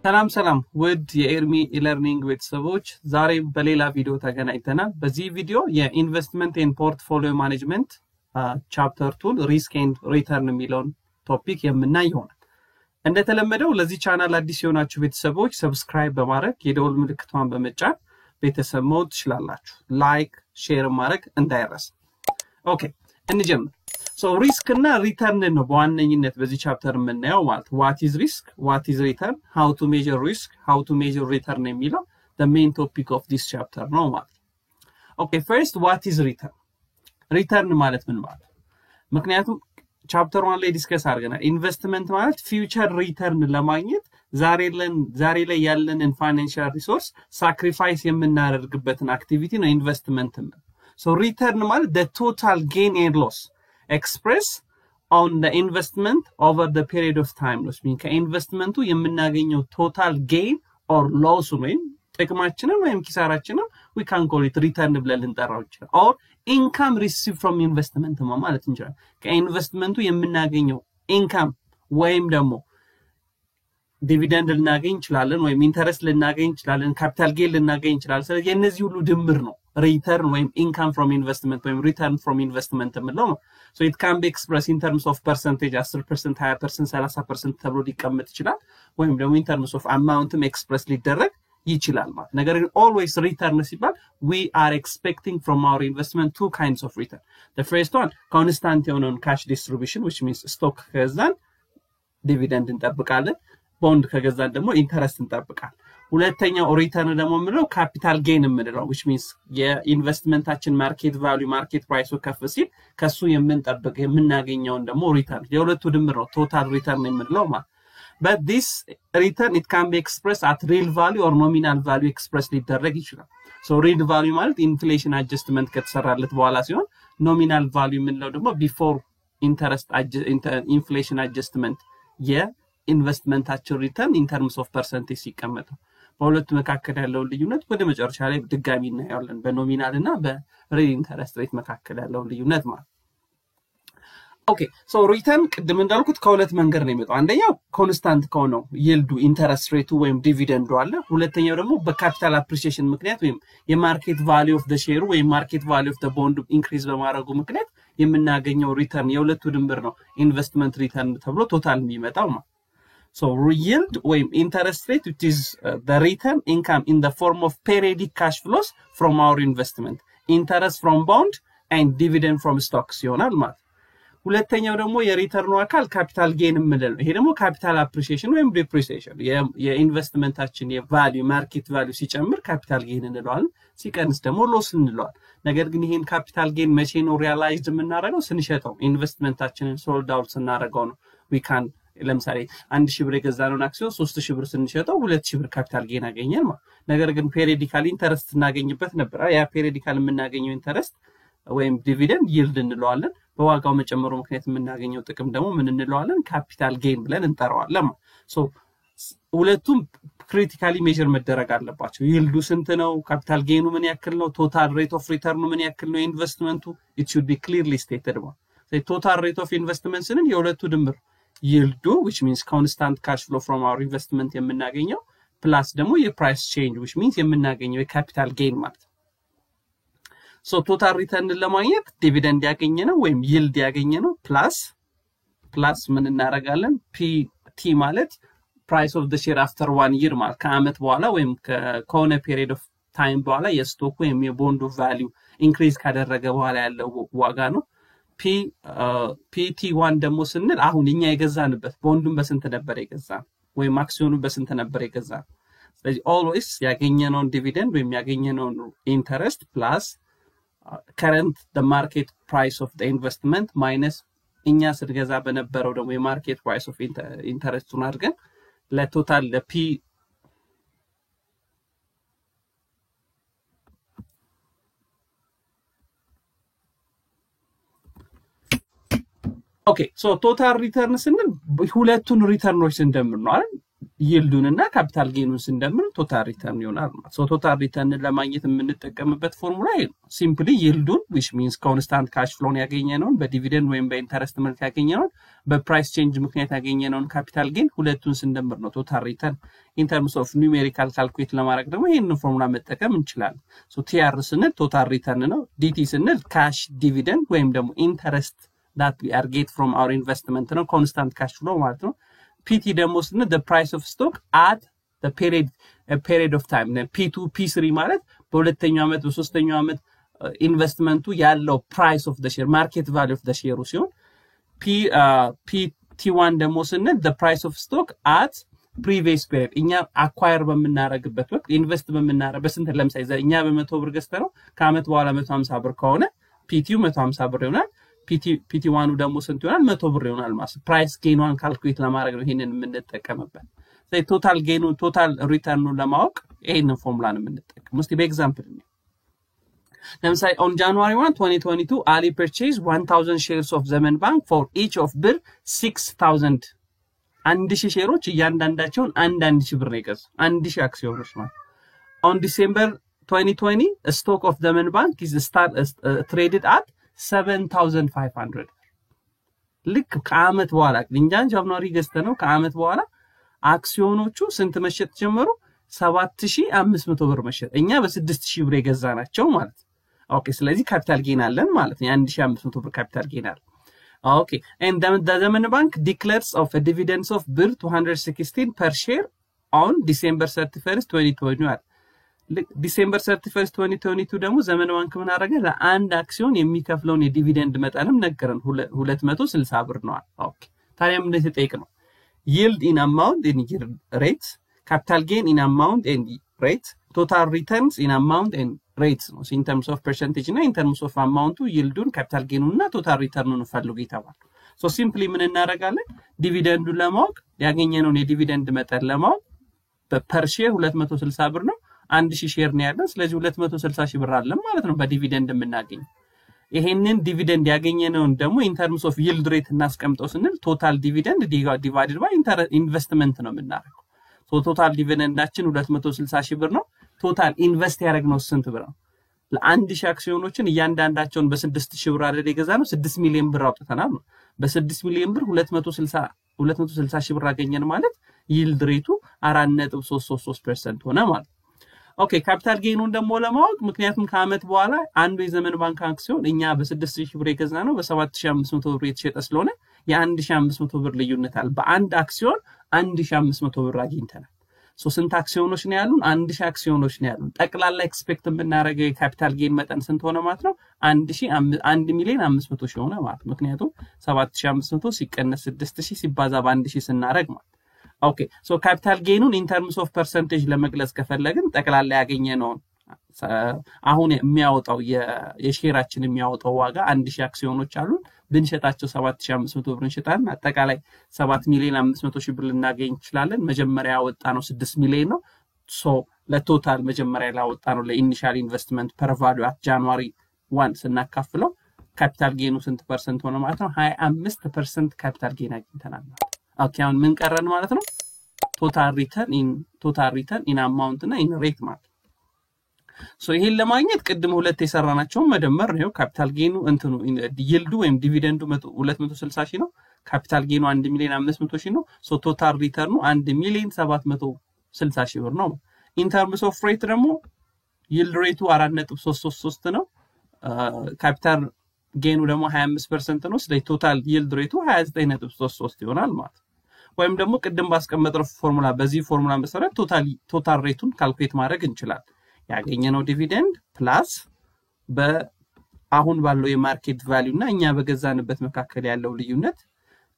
ሰላም ውድ የኤርሚ ኢለርኒንግ ቤተሰቦች ዛሬ በሌላ ቪዲዮ ተገናኝተናል። በዚህ ቪዲዮ የኢንቨስትመንት ኤንድ ፖርትፎሊዮ ማኔጅመንት ቻፕተር 2 ሪስክ ኤንድ ሪተርን የሚለውን ቶፒክ የምናይ ይሆናል። እንደተለመደው ለዚህ ቻናል አዲስ የሆናችሁ ቤተሰቦች ሰብስክራይብ በማድረግ የደወል ምልክቷን በመጫን ቤተሰብ መሆን ትችላላችሁ። ላይክ ሼር ማድረግ እንዳይረሳ። ኦኬ እንጀምር። So risk እና return ነው በዋነኝነት በዚህ ቻፕተር የምናየው ማለት what is risk, what is return, how to measure risk, how to measure return የሚለው the main topic of this chapter ነው ማለት። Okay, first what is return? Return ማለት ምን ማለት? ምክንያቱም ቻፕተር 1 ላይ ዲስከስ አድርገናል። ኢንቨስትመንት ማለት ፊውቸር ሪተርን ለማግኘት ዛሬ ላይ ያለንን ፋይናንሻል ሪሶርስ ሳክሪፋይስ የምናደርግበትን አክቲቪቲ ነው ኢንቨስትመንት ነው። So return ማለት the total gain and loss express on the investment over the period of time which means ከኢንቨስትመንቱ የምናገኘው total gain or loss ወይም ጥቅማችንን ወይም ኪሳራችንን we can call it return ብለን ልንጠራው እንችላለን or income received from investment ማለት እንችላለን። ከኢንቨስትመንቱ የምናገኘው income ወይም ደግሞ ዲቪደንድ ልናገኝ እንችላለን ወይም ኢንተረስት ልናገኝ እንችላለን ካፒታል ጌን ልናገኝ እንችላለን። ስለዚህ የነዚህ ሁሉ ድምር ነው return ወይም income from investment ወይም return from investment የምንለው ነው። So it can be expressed in terms of percentage 10%, 20%, 30% ተብሎ ሊቀመጥ ይችላል ወይም ደግሞ in terms of amountም express ሊደረግ ይችላል ማለት። ነገር ግን always return ሲባል we are expecting from our investment two kinds of return. The first one constant የሆነውን cash distribution which means stock ከገዛን dividend እንጠብቃለን ቦንድ ከገዛን ደግሞ ኢንተረስት እንጠብቃለን። ሁለተኛው ሪተርን ደግሞ ምንለው ካፒታል ጌን የምንለው which means የኢንቨስትመንታችን ማርኬት ቫልዩ ማርኬት ፕራይሱ ከፍ ሲል ከሱ የምናገኘው ደግሞ ሪተርን የሁለቱ ድምር ነው ቶታል ሪተርን የምንለው ማለት። But this return it can be expressed at real value or nominal value expressed ሊደረግ ይችላል። So real value ማለት ኢንፍሌሽን አጀስትመንት ከተሰራለት በኋላ ሲሆን nominal value የምንለው ደግሞ before interest inflation adjustment ኢንቨስትመንታችን ሪተርን in terms of percentage ሲቀመጥ በሁለቱ መካከል ያለው ልዩነት ወደ መጨረሻ ላይ ድጋሚ እናያለን በኖሚናል እና በሪል ኢንተረስት ሬት መካከል ያለው ልዩነት ማለት። ኦኬ ሶ ሪተርን ቅድም እንዳልኩት ከሁለት መንገድ ነው የሚመጣው። አንደኛው ኮንስታንት ከሆነው ይልዱ ኢንተረስት ሬቱ ወይም ዲቪደንዱ አለ። ሁለተኛው ደግሞ በካፒታል አፕሪሺዬሽን ምክንያት ወይም የማርኬት ቫልዩ ኦፍ ዘ ሼር ወይም ማርኬት ቫልዩ ኦፍ ዘ ቦንድ ኢንክሪዝ በማድረጉ ምክንያት የምናገኘው ሪተርን የሁለቱ ድምር ነው ኢንቨስትመንት ሪተርን ተብሎ ቶታል የሚመጣው ማለት። So yield or interest rate which is the return income in the form of periodic cash flows from our investment, interest from bond and dividend from stocks ይሆናል ማለት። ሁለተኛው ደግሞ የሪተርኑ አካል ካፒታል ጌን የምንለው ይሄ ደግሞ ካፒታል አፕሪሺዬሽን ወይም ዲፕሪሲዬሽን የኢንቨስትመንታችን የቫልዩ ማርኬት ቫልዩ ሲጨምር ካፒታል ጌን እንለዋለን ሲቀንስ ደግሞ ሎስ እንለዋለን። ነገር ግን ይሄን ካፒታል ጌን መቼ ነው ሪያላይዝድ የምናደርገው? ስንሸጠው ኢንቨስትመንታችንን ሶልድ አውት ስናደርገው ነው። we can ለምሳሌ 1000 ብር የገዛነውን አክሲዮን 3000 ብር ስንሸጠው 2000 ብር ካፒታል ጌን አገኘን ማለት። ነገር ግን ፔሪዮዲካሊ ኢንተረስት እናገኝበት ነበር። ያ ፔሪዮዲካል የምናገኘው ኢንተረስት ወይም ዲቪደንድ ይልድ እንለዋለን። በዋጋው መጨመሩ ምክንያት የምናገኘው ጥቅም ደግሞ ምን እንለዋለን? ካፒታል ጌን ብለን እንጠራዋለን ማለት። ሶ ሁለቱም ክሪቲካሊ ሜዠር መደረግ አለባቸው። ይልዱ ስንት ነው? ካፒታል ጌኑ ምን ያክል ነው? ቶታል ሬት ኦፍ ሪተርኑ ምን ያክል ነው? ኢንቨስትመንቱ it should be clearly stated ማለት። So total rate of investment ስንል የሁለቱ ድምር yield which means constant cash flow from our investment የምናገኘው plus ደግሞ የprice change which means የምናገኘው የካፒታል ጌን ማለት። so total return ለማግኘት ዲቪደንድ ያገኘነው ወይም yield ያገኘነው plus ምን እናደርጋለን? pt ማለት price of the share after 1 year ማለት ከአመት በኋላ ወይም ከሆነ period of time በኋላ የስቶክ ወይም የቦንዱ value increase ካደረገ በኋላ ያለው ዋጋ ነው። pt1 ደግሞ ስንል አሁን እኛ የገዛንበት ቦንዱን በስንት ነበር የገዛን ወይ አክሲዮኑን በስንት ነበር የገዛን። ስለዚህ always ያገኘነውን ዲቪደንድ ወይ ያገኘነውን ኢንተረስት plus current the market price of the investment minus እኛ ስንገዛ በነበረው ደግሞ የማርኬት price of ኢንተረስቱን አድርገን ለቶታል ለp Okay, so total return ስንል ሁለቱን ሪተርኖች እንደምር ነው አይደል? ይልዱንና ካፒታል ጌኑን ስንደምር ቶታል ሪተርን ይሆናል ማለት ሶ ቶታል ሪተርን ለማግኘት የምንጠቀምበት ፎርሙላ ሲምፕሊ ይልዱን which means constant cash flow ያገኘነውን በዲቪደንድ ወይም በኢንተረስት መልክ ያገኘነውን በፕራይስ ቼንጅ ምክንያት ያገኘነውን ካፒታል ጌን ሁለቱን ስንደምር ነው ቶታል ሪተርን in terms of numerical calculate ለማድረግ ደግሞ ይሄንን ፎርሙላ መጠቀም እንችላለን ሶ TR ስንል ቶታል ሪተርን ነው DT ስንል cash dividend ወይም ደግሞ interest that we are get from our investment ነው constant cash flow ማለት ነው PT ደግሞ ስንል the price of stock at the period of time P2 P3 ማለት በሁለተኛው ዓመት በሶስተኛው ዓመት ኢንቨስትመንቱ ያለው price of the share market value of the share ሲሆን PT1 ደግሞ ስንል the price of stock at previous period እኛ acquire በመናረግበት ወቅት ኢንቨስት በመናረግበት ስንት ለምሳሌ እኛ በ100 ብር ገዝተነው ከአመት በኋላ 150 ብር ከሆነ PT 150 ብር ይሆናል PT1 ደግሞ ስንት ይሆናል 100 ብር ይሆናል ማለት ፕራይስ ጌኑን ካልኩሌት ለማድረግ ነው ይሄንን የምንጠቀምበት ስለዚህ ቶታል ጌኑ ቶታል ሪተርኑን ለማወቅ ይሄንን ፎርሙላ ነው የምንጠቀመው እስቲ በኤግዛምፕል ለምሳሌ on January 1 2022 Ali purchased 1000 shares of Zaman Bank for each of ብር 6000 1000 ሼሮች እያንዳንዳቸውን 1000 ብር ነው የገዛው 1000 አክሲዮኖች ማለት on December 2020 a stock of Zaman Bank is traded at 7500 ልክ ከአመት በኋላ እንጃን ጃንዋሪ ገዝተነው ከአመት በኋላ አክሲዮኖቹ ስንት መሸጥ ጀመሩ 7500 ብር መሸጥ እኛ በ6000 ብር የገዛናቸው ማለት ኦኬ ስለዚህ ካፒታል ጌን አለን ማለት ነው 1500 ብር ካፒታል ጌን አለ ኦኬ and the Zaman Bank declares of a dividends of ብር 216 per share on December 31st 2021 December 31st 2022 ደግሞ ዘመን ባንክ ምን አደረገ ለአንድ አክሲዮን የሚከፍለውን የዲቪደንድ መጠንም ነገረን 260 ብር ነው ኦኬ ታዲያ ምን ተጠይቅ ነው yield in amount in rate capital gain in amount and rate total returns in amount and rates ነው in terms of percentage እና in terms of amount yieldun capital gain እና total return ፈልጉ ይተባል so simply ምን እናደርጋለን ዲቪደንዱን ለማወቅ ያገኘነውን የዲቪደንድ መጠን ለማወቅ በፐር ሼር 260 ብር ነው 1000 ሼር ነው ያለው ስለዚህ 260 ሺህ ብር አለ ማለት ነው በዲቪደንድ የምናገኝ ይሄንን ዲቪደንድ ያገኘነውን ደግሞ in terms of yield rate እናስቀምጠው ስንል total dividend divided by investment ነው የምናደርገው so total dividendአችን 260 ሺህ ብር ነው total invest ያደረግነው ስንት ብር ነው ለ1000 አክሲዮኖችን እያንዳንዳቸውን በ6000 ብር አይደል የገዛነው 6 ሚሊዮን ብር አውጥተናል በ6 ሚሊዮን ብር 260 ሺህ ብር አገኘን ማለት yield rate 4.33% ሆነ ማለት ኦኬ ካፒታል ጌኑን ደግሞ ለማወቅ ምክንያቱም ከአመት በኋላ አንዱ የዘመን ባንክ አክሲዮን እኛ በ6000 ብር የገዛነው በ7500 ብር የተሸጠ ስለሆነ የ1500 ብር ልዩነት አለ በአንድ አክሲዮን 1500 ብር አግኝተናል ሶ ስንት አክሲዮኖች ነው ያሉን 1000 አክሲዮኖች ነው ያሉን ጠቅላላ ኤክስፔክት የምናደርገው የካፒታል ጌን መጠን ስንት ሆነ ማለት ነው 1 ሚሊዮን 500 ሺህ ሆነ ማለት ምክንያቱም 7500 ሲቀነስ 6000 ሲባዛ በ1000 ስናደርግ ማለት Okay so capital gain in terms of percentage ለመግለጽ ከፈለግን ጠቅላላ ያገኘነው አሁን የሚያወጣው የሼራችን የሚያወጣው ዋጋ 1000 አክሲዮኖች አሉን ብንሸጣቸው 7500 ብር እንሸጣለን አጠቃላይ 7 ሚሊዮን 500 ሺህ ብር ልናገኝ እንችላለን መጀመሪያ ያወጣነው 6 ሚሊዮን ነው so ለቶታል መጀመሪያ ያወጣነው ለኢኒሺያል ኢንቨስትመንት per value at January 1 ስናካፍለው ካፒታል ጌኑ ስንት ፐርሰንት ሆነ ማለት ነው 25% ካፒታል ጌን አግኝተናል Okay አሁን ምን ቀረን ማለት ነው total return in amount እና in rate ማለት so ይሄን ለማግኘት ቅድም ሁለት የሰራናቸው መደመር ነው ካፒታል ጌኑ እንትኑ yield ወይም ዲቪደንዱ 260 ሺህ ነው ካፒታል ጌኑ 1 ሚሊዮን 500 ሺህ ነው so total return 1 ሚሊዮን 760 ሺህ ብር ነው in terms of rate ደግሞ yield rate 4.33 ነው ካፒታል ጌኑ ደግሞ 25% ነው ስለዚህ total yield rate 29.33 ይሆናል ማለት ወይም ደግሞ ቅድም ባስቀመጥነው ፎርሙላ በዚህ ፎርሙላ መሰረት ቶታል ሬቱን ካልኩሌት ማድረግ እንችላለን ያገኘነው ዲቪደንድ ፕላስ በአሁን ባለው የማርኬት ቫልዩ እና እኛ በገዛንበት መካከል ያለው ልዩነት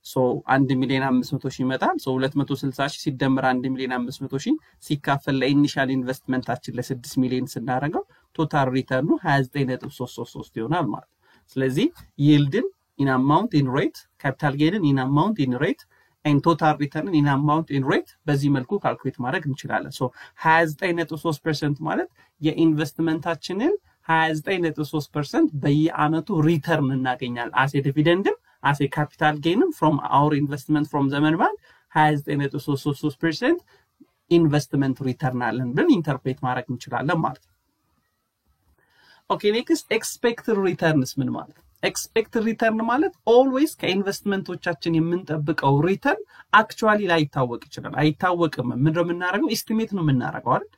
so 1 ሚሊዮን 500 ሺህ ይመጣል so 260 ሺህ ሲደመር 1 ሚሊዮን 500 ሺህ ሲካፈል ለኢኒሺያል ኢንቨስትመንታችን ለ6 ሚሊዮን ስናደርገው ቶታል ሪተርኑ 29.33 ይሆናል ማለት ስለዚህ yieldን in amount in rate capital gain in amount in rate and total return in amount in rate በዚህ መልኩ ካልኩሌት ማድረግ እንችላለን so 29.3% ማለት የኢንቨስትመንታችንን 29.3% በየአመቱ ሪተርን እናገኛለን as a dividend as a capital gain from our investment from Zaman Bank 29.33% ኢንቨስትመንት ሪተርን አለን ብለን ኢንተርፕሬት ማድረግ እንችላለን ማለት ነው። ኦኬ ኔክስት ኤክስፔክትድ ሪተርንስ ምን ማለት ነው? ኤክስፔክትድ ሪተርን ማለት ኦልዌይስ ከኢንቨስትመንቶቻችን የምንጠብቀው ሪተርን አክቹአሊ ላይታወቅ ይችላል። አይታወቅም። ምንድነው የምናደርገው? ኤስቲሜት ነው የምናደርገው አይደል?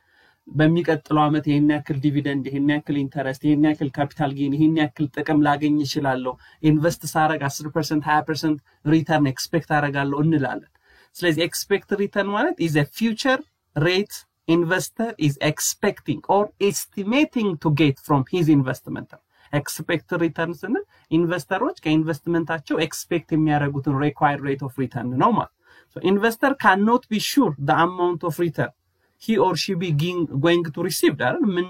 በሚቀጥለው አመት ይሄን ያክል ዲቪደንድ፣ ይሄን ያክል ኢንተረስት፣ ይሄን ያክል ካፒታል ጌን፣ ይሄን ያክል ጥቅም ላገኝ ይችላልው፣ ኢንቨስት ሳረግ 10% 20% ሪተርን ኤክስፔክት አደርጋለሁ እንላለን። ስለዚህ ኤክስፔክትድ ሪተርን ማለት is a future rate investor is expecting or estimating to get from his investment. ኤክስፔክትድ ሪተርን ስንል ኢንቨስተሮች ከኢንቨስትመንታቸው ኤክስፔክት የሚያደርጉትን required rate of return ነው ማለት። So investor cannot be sure the amount of return he or she be going to receive አይደል? ምን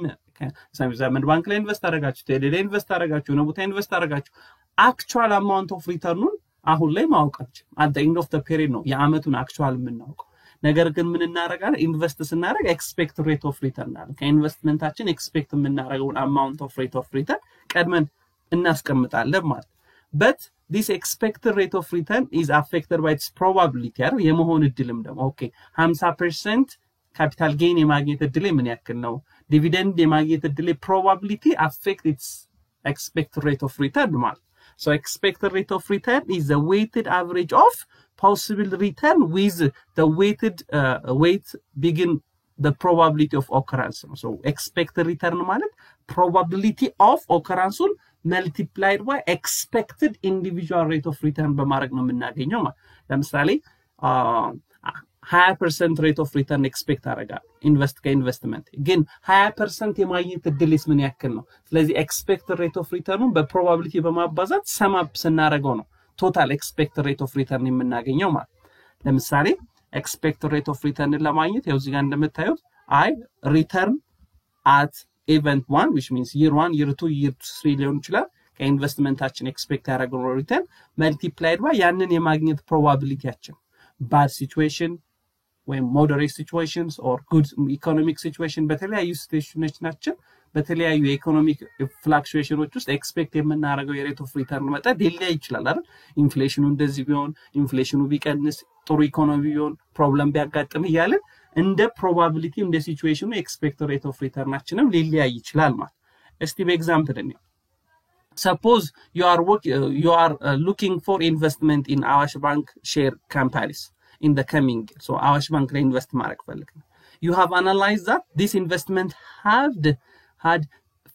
ዘመን ባንክ ላይ ኢንቨስት አደረጋችሁ፣ ቴሌ ላይ ኢንቨስት አደረጋችሁ፣ ነው ቦታ ኢንቨስት አደረጋችሁ actual amount of return አሁን ላይ ማውቃችሁ at the end of the period ነው የአመቱን actual የምናውቀው። ነገር ግን ምን እናደርጋለን? ኢንቨስት ስናደርግ ኤክስፔክት ሬት ኦፍ ሪተርን አለ። ከኢንቨስትመንታችን ኤክስፔክት የምናደርገውን አማውንት ኦፍ ሬት ኦፍ ሪተርን ቀድመን እናስቀምጣለን ማለት። but this expected rate of return is affected by its probability አይደል? የመሆን እድልም ደግሞ ኦኬ 50% ካፒታል ጌን የማግኘት እድል ምን ያክል ነው? ዲቪደንድ የማግኘት እድል probability affect its expected rate of return ማለት። So expected rate of return is the weighted average of possible return with the weight begin the probability of occurrence. So expected return ማለት probability of occurrence multiplied by expected individual rate of return በማድረግ ነው የምናገኘው ማለት። ለምሳሌ 20% rate of return expect አደርጋለሁ ከኢንቨስትመንት ግን 20% የማግኘት እድልስ ምን ያክል ነው? ስለዚህ expected rate of return በፕሮባቢሊቲ በማባዛት sum up ስናደርገው ነው ቶታል expected rate of return የምናገኘው ማለት። ለምሳሌ expected rate of return ለማግኘት ያው እዚህ ጋር እንደምታዩት return at event 1 which means year 1 year 2 year 3 ሊሆን ይችላል ከኢንቨስትመንታችን ኤክስፔክት ያደረገው ሪተርን multiplied by ያንን የማግኘት ፕሮባቢሊቲያችን bad situation when moderate situations or good economic situation በተለያዩ ሲቹዌሽኖች ናቸው በተለያዩ ኢኮኖሚክ ፍላክቹዌሽኖች ውስጥ ኤክስፔክት የምናደርገው የሬት ኦፍ ሪተርን መጠን ሊለያይ ይችላል አይደል? ኢንፍሌሽኑ እንደዚህ ቢሆን፣ ኢንፍሌሽኑ ቢቀንስ፣ ጥሩ ኢኮኖሚ ቢሆን፣ ፕሮብለም ቢያጋጥም እያለ እንደ ፕሮባቢሊቲ እንደ ሲቹዌሽኑ ኤክስፔክትድ ሬት ኦፍ ሪተርናችንም ሊለያይ ይችላል ማለት። እስቲ በኤግዛምፕል እንየው። Suppose you are looking for investment in Awash Bank share companies in the coming year. So Awash Bank ላይ ኢንቨስት ማድረግ ፈልገን you have analyzed that this investment had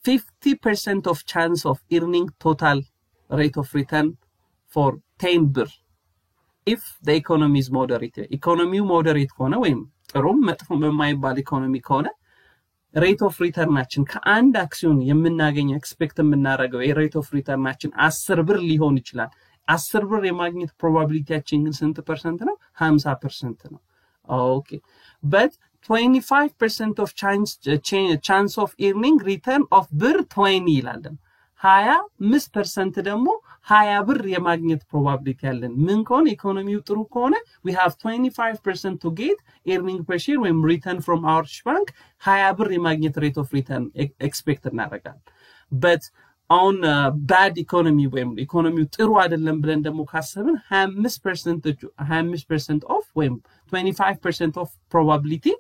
50% of chance of earning total rate of return for 10 ብር if the economy is moderate. ኢኮኖሚው ሞዴሬት ከሆነ ወይም ጥሩም መጥፎም የማይባል ኢኮኖሚ ከሆነ ሬት ኦፍ ሪተርናችን ከአንድ አክሲዮን የምናገኘው ኤክስፔክት የምናደርገው የሬት ኦፍ ሪተርናችን 10 ብር ሊሆን ይችላል። 10 ብር የማግኘት ፕሮባቢሊቲያችን ግን ስንት ፐርሰንት ነው? 50% ነው። ኦኬ but 25% of chance of earning return of ብር 20 ይላል። 25% ደግሞ 20 ብር የማግኘት ፕሮባቢሊቲ ያለን ምን ከሆነ ኢኮኖሚው ጥሩ ከሆነ we have 25% to get earning per share when return from our bank 20 ብር የማግኘት rate of return expect እናደርጋለን። but on bad economy when economy ጥሩ አይደለም ብለን ደግሞ ካሰብን 25% of when 25% of probability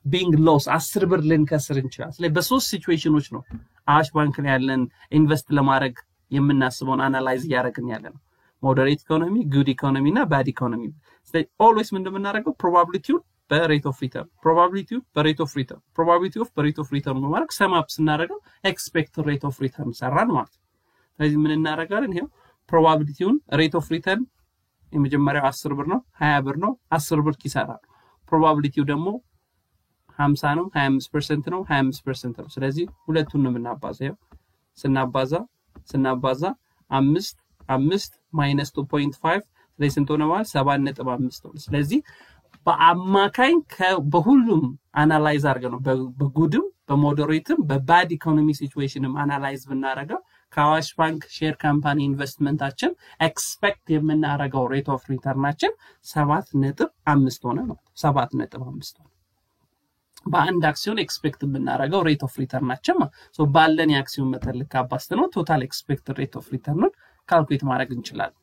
being lost 10 ብር ልንከስር እንችላለን። ስለዚህ በሶስት ሲቹዌሽኖች ነው አዋሽ ባንክ ላይ ያለን ኢንቨስት ለማድረግ የምናስበውን አናላይዝ ያደርግን ያለን ሞዴሬት ኢኮኖሚ፣ ጉድ ኢኮኖሚ እና ባድ ኢኮኖሚ። ስለዚህ ኦልዌይስ ምን እንደምናደርገው ፕሮባቢሊቲው በሬት ኦፍ ሪተርን ፕሮባቢሊቲ ኦፍ በሬት ኦፍ ሪተርን በማድረግ ሰም አፕ ስናደርገው ኤክስፔክትድ ሬት ኦፍ ሪተርን ሰራን ማለት ነው። ስለዚህ ምን እናደርጋለን? ይሄው ፕሮባቢሊቲውን ሬት ኦፍ ሪተርን የመጀመሪያው 10 ብር ነው፣ 20 ብር ነው፣ 10 ብር ኪሳራ ነው። ፕሮባቢሊቲው ደግሞ 50 ነው፣ 25% ነው፣ 25% ነው። ስለዚህ ሁለቱን ነው የምናባዛው። ስናባዛ 5 minus 2.5 ስለዚህ ስንት ሆነ ማለት 7.5 ነው። ስለዚህ በአማካኝ በሁሉም አናላይዝ አድርገን ነው በጉድም በሞዴሬትም በባድ ኢኮኖሚ ሲቹዌሽንም አናላይዝ ብናደርገው ከአዋሽ ባንክ ሼር ካምፓኒ ኢንቨስትመንታችን ኤክስፔክት የምናደርገው ሬት ኦፍ ሪተርናችን 7.5 ሆነ ማለት 7.5 ሆነ። በአንድ አክሲዮን ኤክስፔክት የምናደርገው ሬት ኦፍ ሪተርናችን ሶ ባለን የአክሲዮን መጠን ልክ አባስተነው ቶታል ኤክስፔክትድ ሬት ኦፍ ሪተርን ካልኩሌት ማድረግ እንችላለን።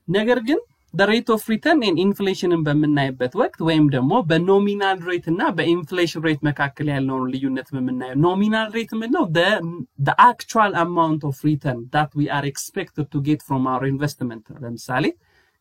ነገር ግን the rate of return and inflation በምናይበት ወቅት ወይም ደግሞ በኖሚናል ሬት እና በኢንፍሌሽን ሬት መካከል ያለውን ልዩነት በምናየው ኖሚናል ሬት ምንለው the actual amount of return that we are expected to get from our investment ለምሳሌ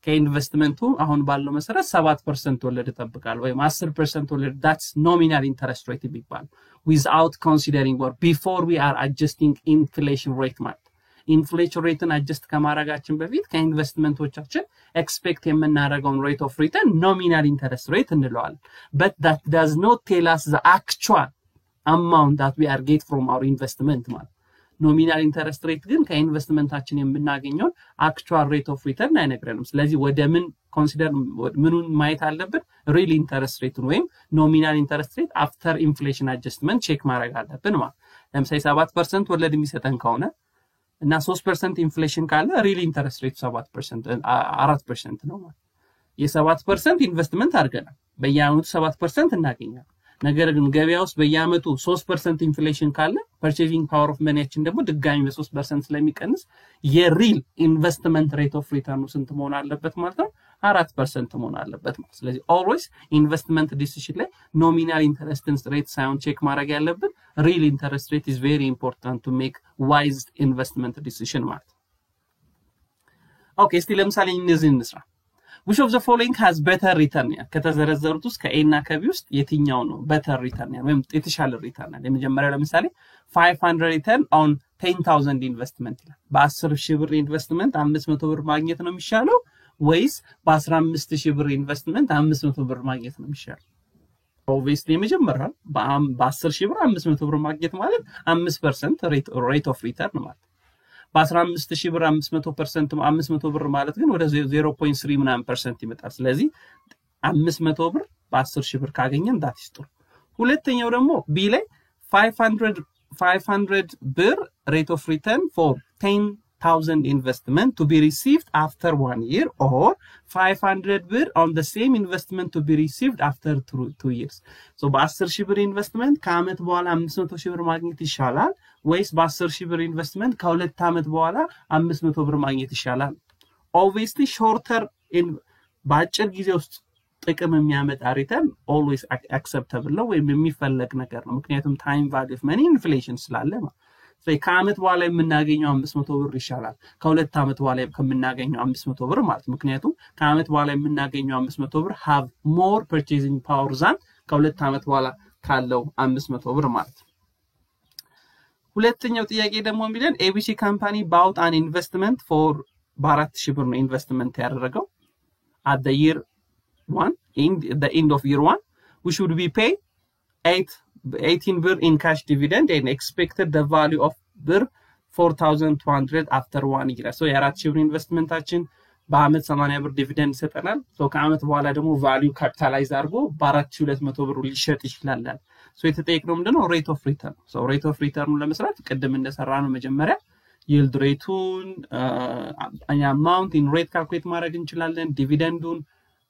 ከኢንቨስትመንቱ አሁን ባለው መሰረት 7% ወለድ ተጠብቃል ወይም 10% ወለድ that's nominal interest rate ይባላል without considering or before we are adjusting inflation rate ማለት inflation rate adjust ከማረጋችን በፊት ከኢንቨስትመንቶቻችን expect የምናደርገውን rate of return nominal interest rate እንለዋለን but that does not tell us the actual amount that we are get from our investment ማለት nominal interest rate ግን ከኢንቨስትመንታችን የምናገኘው actual rate of return አይነግረንም ስለዚህ ወደ ምን consider ምኑን ማየት አለብን real interest rate ወይም nominal interest rate after inflation adjustment check ማድረግ አለብን ማለት ለምሳሌ 7% ወለድ የሚሰጠን ከሆነ እና 3% ኢንፍሌሽን ካለ ሪል ኢንተረስት ሬት 7% 4% ነው ማለት የ7% ኢንቨስትመንት አድርገናል በየአመቱ 7% እናገኛለን ነገር ግን ገበያ ውስጥ በየአመቱ 3% ኢንፍሌሽን ካለ purchasing power of moneyችን ደግሞ ድጋሚ በ3% ስለሚቀንስ የሪል ኢንቨስትመንት ሬት ኦፍ ሪተርኑ ስንት መሆን አለበት ማለት ነው 4% መሆን አለበት ማለት ስለዚህ always ኢንቨስትመንት ዲሲዥን ላይ ኖሚናል ኢንተረስት ሬት ሳይሆን ቼክ ማድረግ ያለብን real interest rate is very important to make wise investment decision ማለት ኦኬ እስቲ ለምሳሌ እነዚህ እንስራ which of the following has better return ከተዘረዘሩት ውስጥ ከኤ እና ከቢ ውስጥ የትኛው ነው better return ወይም የተሻለ ሪተርን አለ የመጀመሪያው ለምሳሌ 500 return on 10000 investment ይላል በ10000 ብር ኢንቨስትመንት 500 ብር ማግኘት ነው የሚሻለው ወይስ በ15000 ብር ኢንቨስትመንት 500 ብር ማግኘት ነው የሚሻለው obviously የመጀመሪያው በ10000 ብር 500 ብር ማግኘት ማለት 5% rate of return ማለት በ15000 ብር 500% 500 ብር ማለት ግን ወደ 0.3 ምናምን % ይመጣል ስለዚህ 500 ብር በ10000 ብር ካገኘን that is ጥሩ ሁለተኛው ደግሞ ቢ ላይ 500 ብር rate of return for 10000 investment to be received after 1 year or 500 ብር on the same investment to be received after 2 years so በ10000 ብር ኢንቨስትመንት ከአመት በኋላ 500000 ብር ማግኘት ይሻላል ወይስ በ10000 ብር ኢንቨስትመንት ከሁለት አመት በኋላ 500 ብር ማግኘት ይሻላል obviously shorter in በአጭር ጊዜ ውስጥ ጥቅም የሚያመጣ ሪተርን always acceptable ነው ወይም የሚፈለግ ነገር ነው ምክንያቱም time value of money inflation ስላለ ከአመት በኋላ የምናገኘው 500 ብር ይሻላል ከሁለት አመት በኋላ ከምናገኘው 500 ብር ማለት ምክንያቱም ከአመት በኋላ የምናገኘው 500 ብር have more purchasing power than ከሁለት አመት በኋላ ካለው 500 ብር ማለት ሁለተኛው ጥያቄ ደግሞ የሚለን ABC ካምፓኒ bought an investment for በ4000 ብር ነው ኢንቨስትመንት ያደረገው at the year 1 in the end of year 1 we should be pay 18 ብር in cash dividend and expected the value of ብር 4200 after 1 year so የ4000 ብር ኢንቨስትመንታችን በአመት 80 ብር ዲቪደንድ ይሰጠናል so ከአመት በኋላ ደግሞ value capitalize አድርጎ በ4200 ብር ሊሸጥ ይችላል so የተጠየቅነው ምንድነው rate of return so rate of return ለመስራት ቅድም እንደሰራነው መጀመሪያ yield rate-ን amount in rate calculate ማድረግ እንችላለን ዲቪደንዱን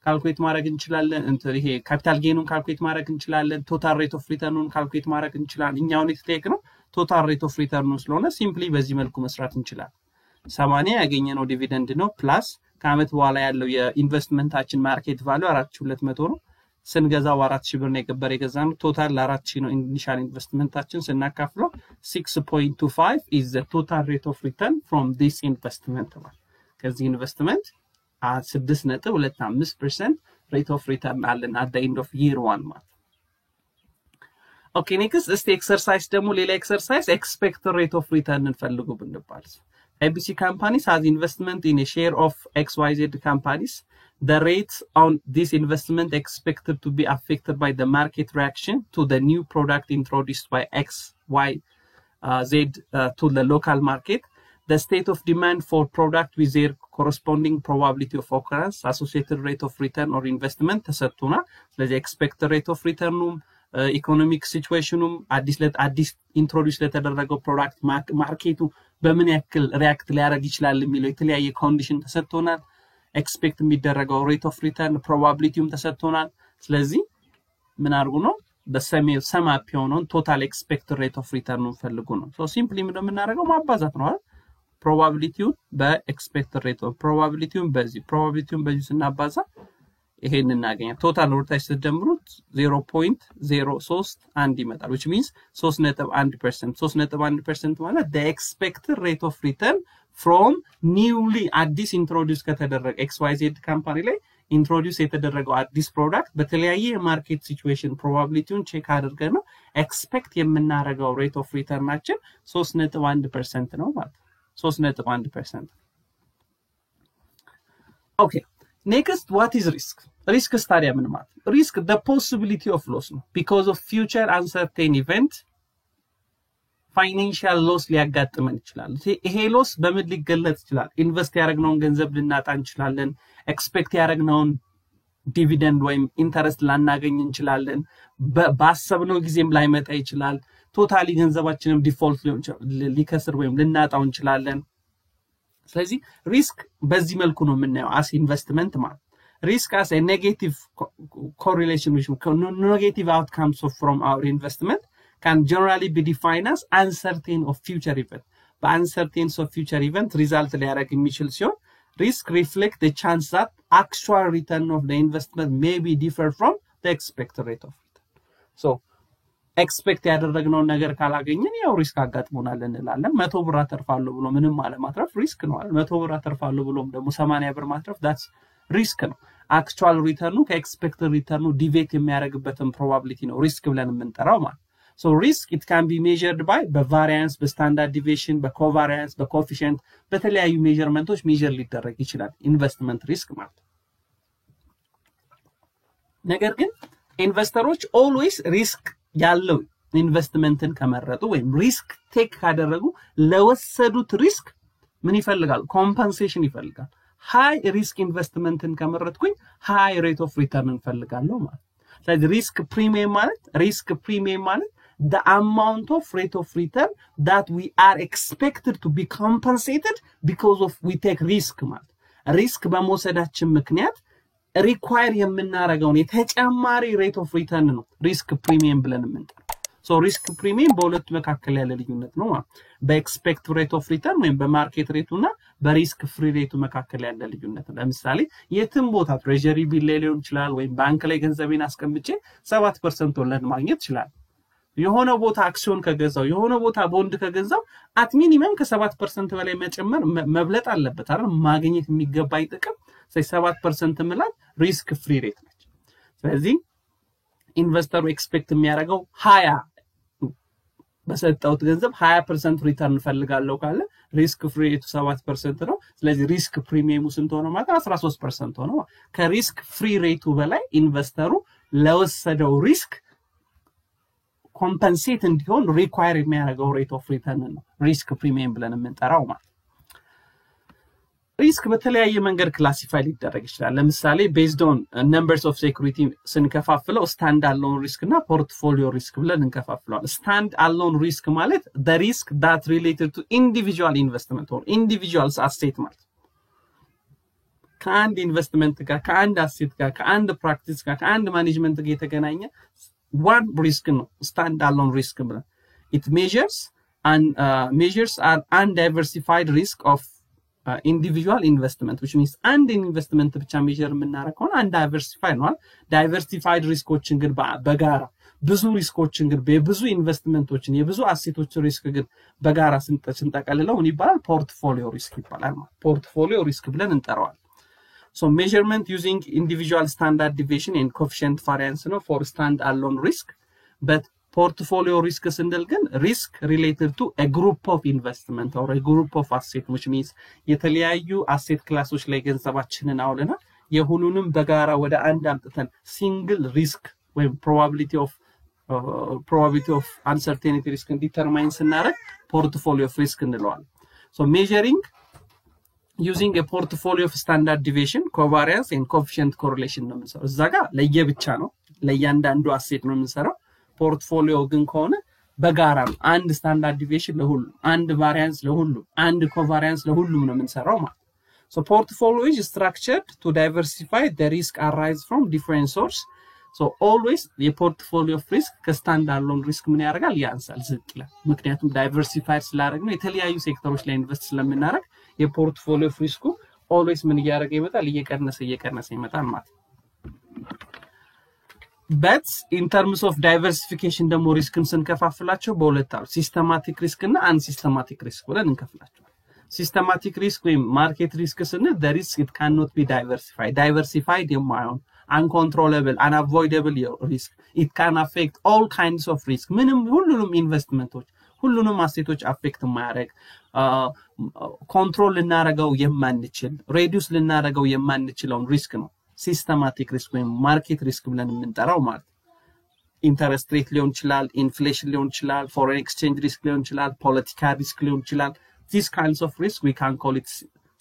ካልኩሌት ማድረግ እንችላለን ይሄ ካፒታል ጌኑን ካልኩሌት ማድረግ እንችላለን ቶታል ሬት ኦፍ ሪተርኑን ካልኩሌት ማድረግ እንችላለን እኛው የተጠየቅነው ቶታል ሬት ኦፍ ሪተርኑ ስለሆነ ሲምፕሊ በዚህ መልኩ መስራት እንችላለን 80 ያገኘነው ዲቪደንድ ነው ፕላስ ከአመት በኋላ ያለው የኢንቨስትመንታችን ማርኬት ቫልዩ 4200 ነው ስንገዛው 4000 ብር ነው የገዛነው ቶታል 4000 ነው ኢኒሺያል ኢንቨስትመንታችን ስናካፍለው 6.25 is the total rate of return from this investment ከዚህ ኢንቨስትመንት 6.25% rate of return አለን at the end of year 1 ማለት okay next is the exercise ደግሞ ሌላ exercise expect rate of return እንፈልጉ ብንባል ABC companies has investment in a share of XYZ companies the rates on this investment expected to be affected by the market reaction to the new product introduced by XYZ to the local market the state of demand for product with their corresponding probability of occurrence associated rate of return or investment ተሰጥቶና ስለዚህ expected rate of return economic situation አዲስ introduce ለተደረገው product ማርኬቱ በምን ያክል react ሊያደርግ ይችላል የሚለው የተለያየ condition ተሰጥቶናል expect የሚደረገው rate of return probabilityም ተሰጥቶናል ስለዚህ ምን አድርጉ ነው በሰም አፕ የሆነውን total expected rate of return ፈልጉ ነው so simply ምን እንደምናደርገው ማባዛት ነው አይደል ፕሮባቢሊቲውን በኤክስፔክትድ ሬት ኦፍ ፕሮባቢሊቲውን በዚህ ስናባዛ ይሄን እናገኛለን ቶታል ወርታች ተደምሩት 0.031 ይመጣል which means 3.1% ማለት the expected rate of return from newly addis introduced ከተደረገ XYZ ካምፓኒ ላይ introduce የተደረገው አዲስ ፕሮዳክት በተለያየ ማርኬት ሲቹዌሽን ፕሮባቢሊቲውን ቼክ አድርገን ነው ኤክስፔክት የምናደርገው ሬት ኦፍ ሪተርናችን 3.1% ነው ማለት 3.1% Okay next what is risk study ምን ማለት risk the possibility of loss ነው because of future uncertain event financial loss ሊያጋጥመን ይችላል ይሄ loss በምን ሊገለጽ ይችላል ኢንቨስት ያደረግነውን ገንዘብ ልናጣ እንችላለን ኤክስፔክት ያደረግነውን ዲቪደንድ ወይም ኢንተረስት ላናገኝ እንችላለን ባሰብነው ጊዜም ላይመጣ ይችላል ቶታሊ ገንዘባችንም ዲፎልት ሊከስር ወይም ልናጣው እንችላለን ስለዚህ ሪስክ በዚህ መልኩ ነው የምናየው as investment ማለት risk as a negative correlation with negative outcomes from our investment can generally be defined as uncertain of future event but uncertainty of future event result ሊያደርግ የሚችል ሲሆን risk reflect the chance that actual return of the investment may be different from the expected rate of return so expect ያደረግነው ነገር ካላገኘን ያው ሪስክ አጋጥሞናል እንላለን 100 ብር አተርፋለሁ ብሎ ምንም ማለማትረፍ ሪስክ ነው 100 ብር አተርፋለሁ ብሎም ደግሞ 80 ብር ማትረፍ that's risk ነው actual return ከexpected return ዲቬት የሚያደርግበትን probability ነው risk ብለን የምንጠራው ማለት so risk it can be measured by variance standard deviation covariance coefficient በተለያዩ measurementዎች measure ሊደረግ ይችላል investment risk ማለት ነገር ግን ኢንቨስተሮች always risk ያለው ኢንቨስትመንትን ከመረጡ ወይም ሪስክ ቴክ ካደረጉ ለወሰዱት ሪስክ ምን ይፈልጋል ኮምፐንሴሽን ይፈልጋል ሃይ ሪስክ ኢንቨስትመንትን ከመረጥኩኝ ሃይ ሬት ኦፍ ሪተርን እንፈልጋለሁ ማለት ስለዚህ ሪስክ ፕሪሚየም ማለት the amount of rate of return that we are expected to be compensated because of we take risk ማለት ሪስክ በመውሰዳችን ምክንያት require የምናረጋውን የተጨማሪ ሬት ኦፍ ሪተርን ነው ሪስክ ፕሪሚየም ብለን የምንጠራው so risk premium በሁለቱ መካከል ያለ ልዩነት ነው በኤክስፔክት ሬት ኦፍ ሪተርን ወይም በማርኬት ሬቱና በሪስክ ፍሪ ሬቱ መካከል ያለ ልዩነት ለምሳሌ የትም ቦታ ትሬጀሪ ቢል ላይ ሊሆን ይችላል ወይም ባንክ ላይ ገንዘቤን አስቀምጬ 7% ወለድ ማግኘት ይችላል የሆነ ቦታ አክሲዮን ከገዛው የሆነ ቦታ ቦንድ ከገዛው አት ሚኒመም ከ7% በላይ መጨመር መብለጥ አለበት አይደል ማግኘት የሚገባኝ ጥቅም 7% ምላት ሪስክ ፍሪ ሬት ነች ስለዚህ ኢንቨስተሩ ኤክስፔክት የሚያደርገው 20 በሰጠውት ገንዘብ 20% ሪተርን ፈልጋለሁ ካለ ሪስክ ፍሪ ሬቱ 7% ነው ስለዚህ ሪስክ ፕሪሚየሙ ስንት ሆነ ማለት 13% ሆነ ከሪስክ ፍሪ ሬቱ በላይ ኢንቨስተሩ ለወሰደው ሪስክ ኮምፐንሴት እንዲሆን ሪኳየር የሚያደርገው ሬት ኦፍ ሪተርን ነው ሪስክ ፕሪሚየም ብለን የምንጠራው ማለት ሪስክ በተለያየ መንገድ ክላሲፋይ ሊደረግ ይችላል ለምሳሌ based on numbers of security ስንከፋፍለው stand alone risk እና portfolio risk ብለን እንከፋፍለዋል stand alone risk ማለት the risk that related to individual investment or individuals asset ማለት ከአንድ ኢንቨስትመንት ጋር ከአንድ አሴት ጋር ከአንድ ፕራክቲስ ጋር ከአንድ ማኔጅመንት ጋር የተገናኘ one risk no stand alone risk ብለን it measures are undiversified risk of individual investment which means and investment ብቻ measure የምናረከው undiversified ነው diversified ሪስኮችን ግን በጋራ ብዙ ሪስኮችን ግን በብዙ ኢንቨስትመንቶችን የብዙ አሴቶችን ሪስክ ግን በጋራ ስንጠቀልለው ምን ይባላል ፖርትፎሊዮ ሪስክ ይባላል ማለት ፖርትፎሊዮ ሪስክ ብለን እንጠራዋለን so measurement using individual standard deviation and coefficient variance no for stand alone risk but portfolio risk ስንል ግን risk related to a group of investment or a group of asset which means የተለያዩ asset classes ላይ ገንዘባችንን አውለና የሁሉንም በጋራ ወደ አንድ አምጥተን single risk ወይም probability of uncertainty risk determine ስናደርግ portfolio of risk እንለዋለን so measuring using a portfolio of standard deviation covariance and coefficient correlation ነው የምንሰራው እዛ ጋር ለየብቻ ነው ለእያንዳንዱ asset ነው የምንሰራው portfolio ግን ከሆነ በጋራ አንድ standard deviation ለሁሉ አንድ variance ለሁሉ አንድ covariance ለሁሉ ነው የምንሰራው ማለት so portfolio is structured to diversify the risk arise from different sources So always the portfolio of risk ከስታንዳርድ ሎን ሪስክ ምን ያደርጋል ያንሳል ዝቅ ይላል ምክንያቱም ዳይቨርሲፋይድ ስላደረግ ነው የተለያዩ ሴክተሮች ላይ ኢንቨስት ስለምናደርግ የፖርትፎሊዮ ኦፍ ሪስኩ always ምን ያደርግ ይመጣል እየቀነሰ ይመጣል ማለት but in terms of diversification ደግሞ ሪስክን ስንከፋፍላቸው በሁለት አሉ ሲስተማቲክ ሪስክ እና አንሲስተማቲክ ሪስክ ብለን እንከፍላቸው systematic risk ወይም market risk ስንል the risk it cannot be diversified የማይሆን uncontrollable unavoidable risk it can affect all kinds of risk ምንም ሁሉንም ኢንቨስትመንቶች ሁሉንም አሴቶች አፌክት ማያረግ ኮንትሮል ልናረጋው የማንችል ሬዲዩስ ልናረጋው የማንችለው ሪስክ ነው systematic risk ወይም market risk ብለን የምንጠራው ማለት interest rate ሊሆን ይችላል inflation ሊሆን ይችላል foreign exchange risk ሊሆን ይችላል political risk ሊሆን ይችላል these kinds of risk we can call it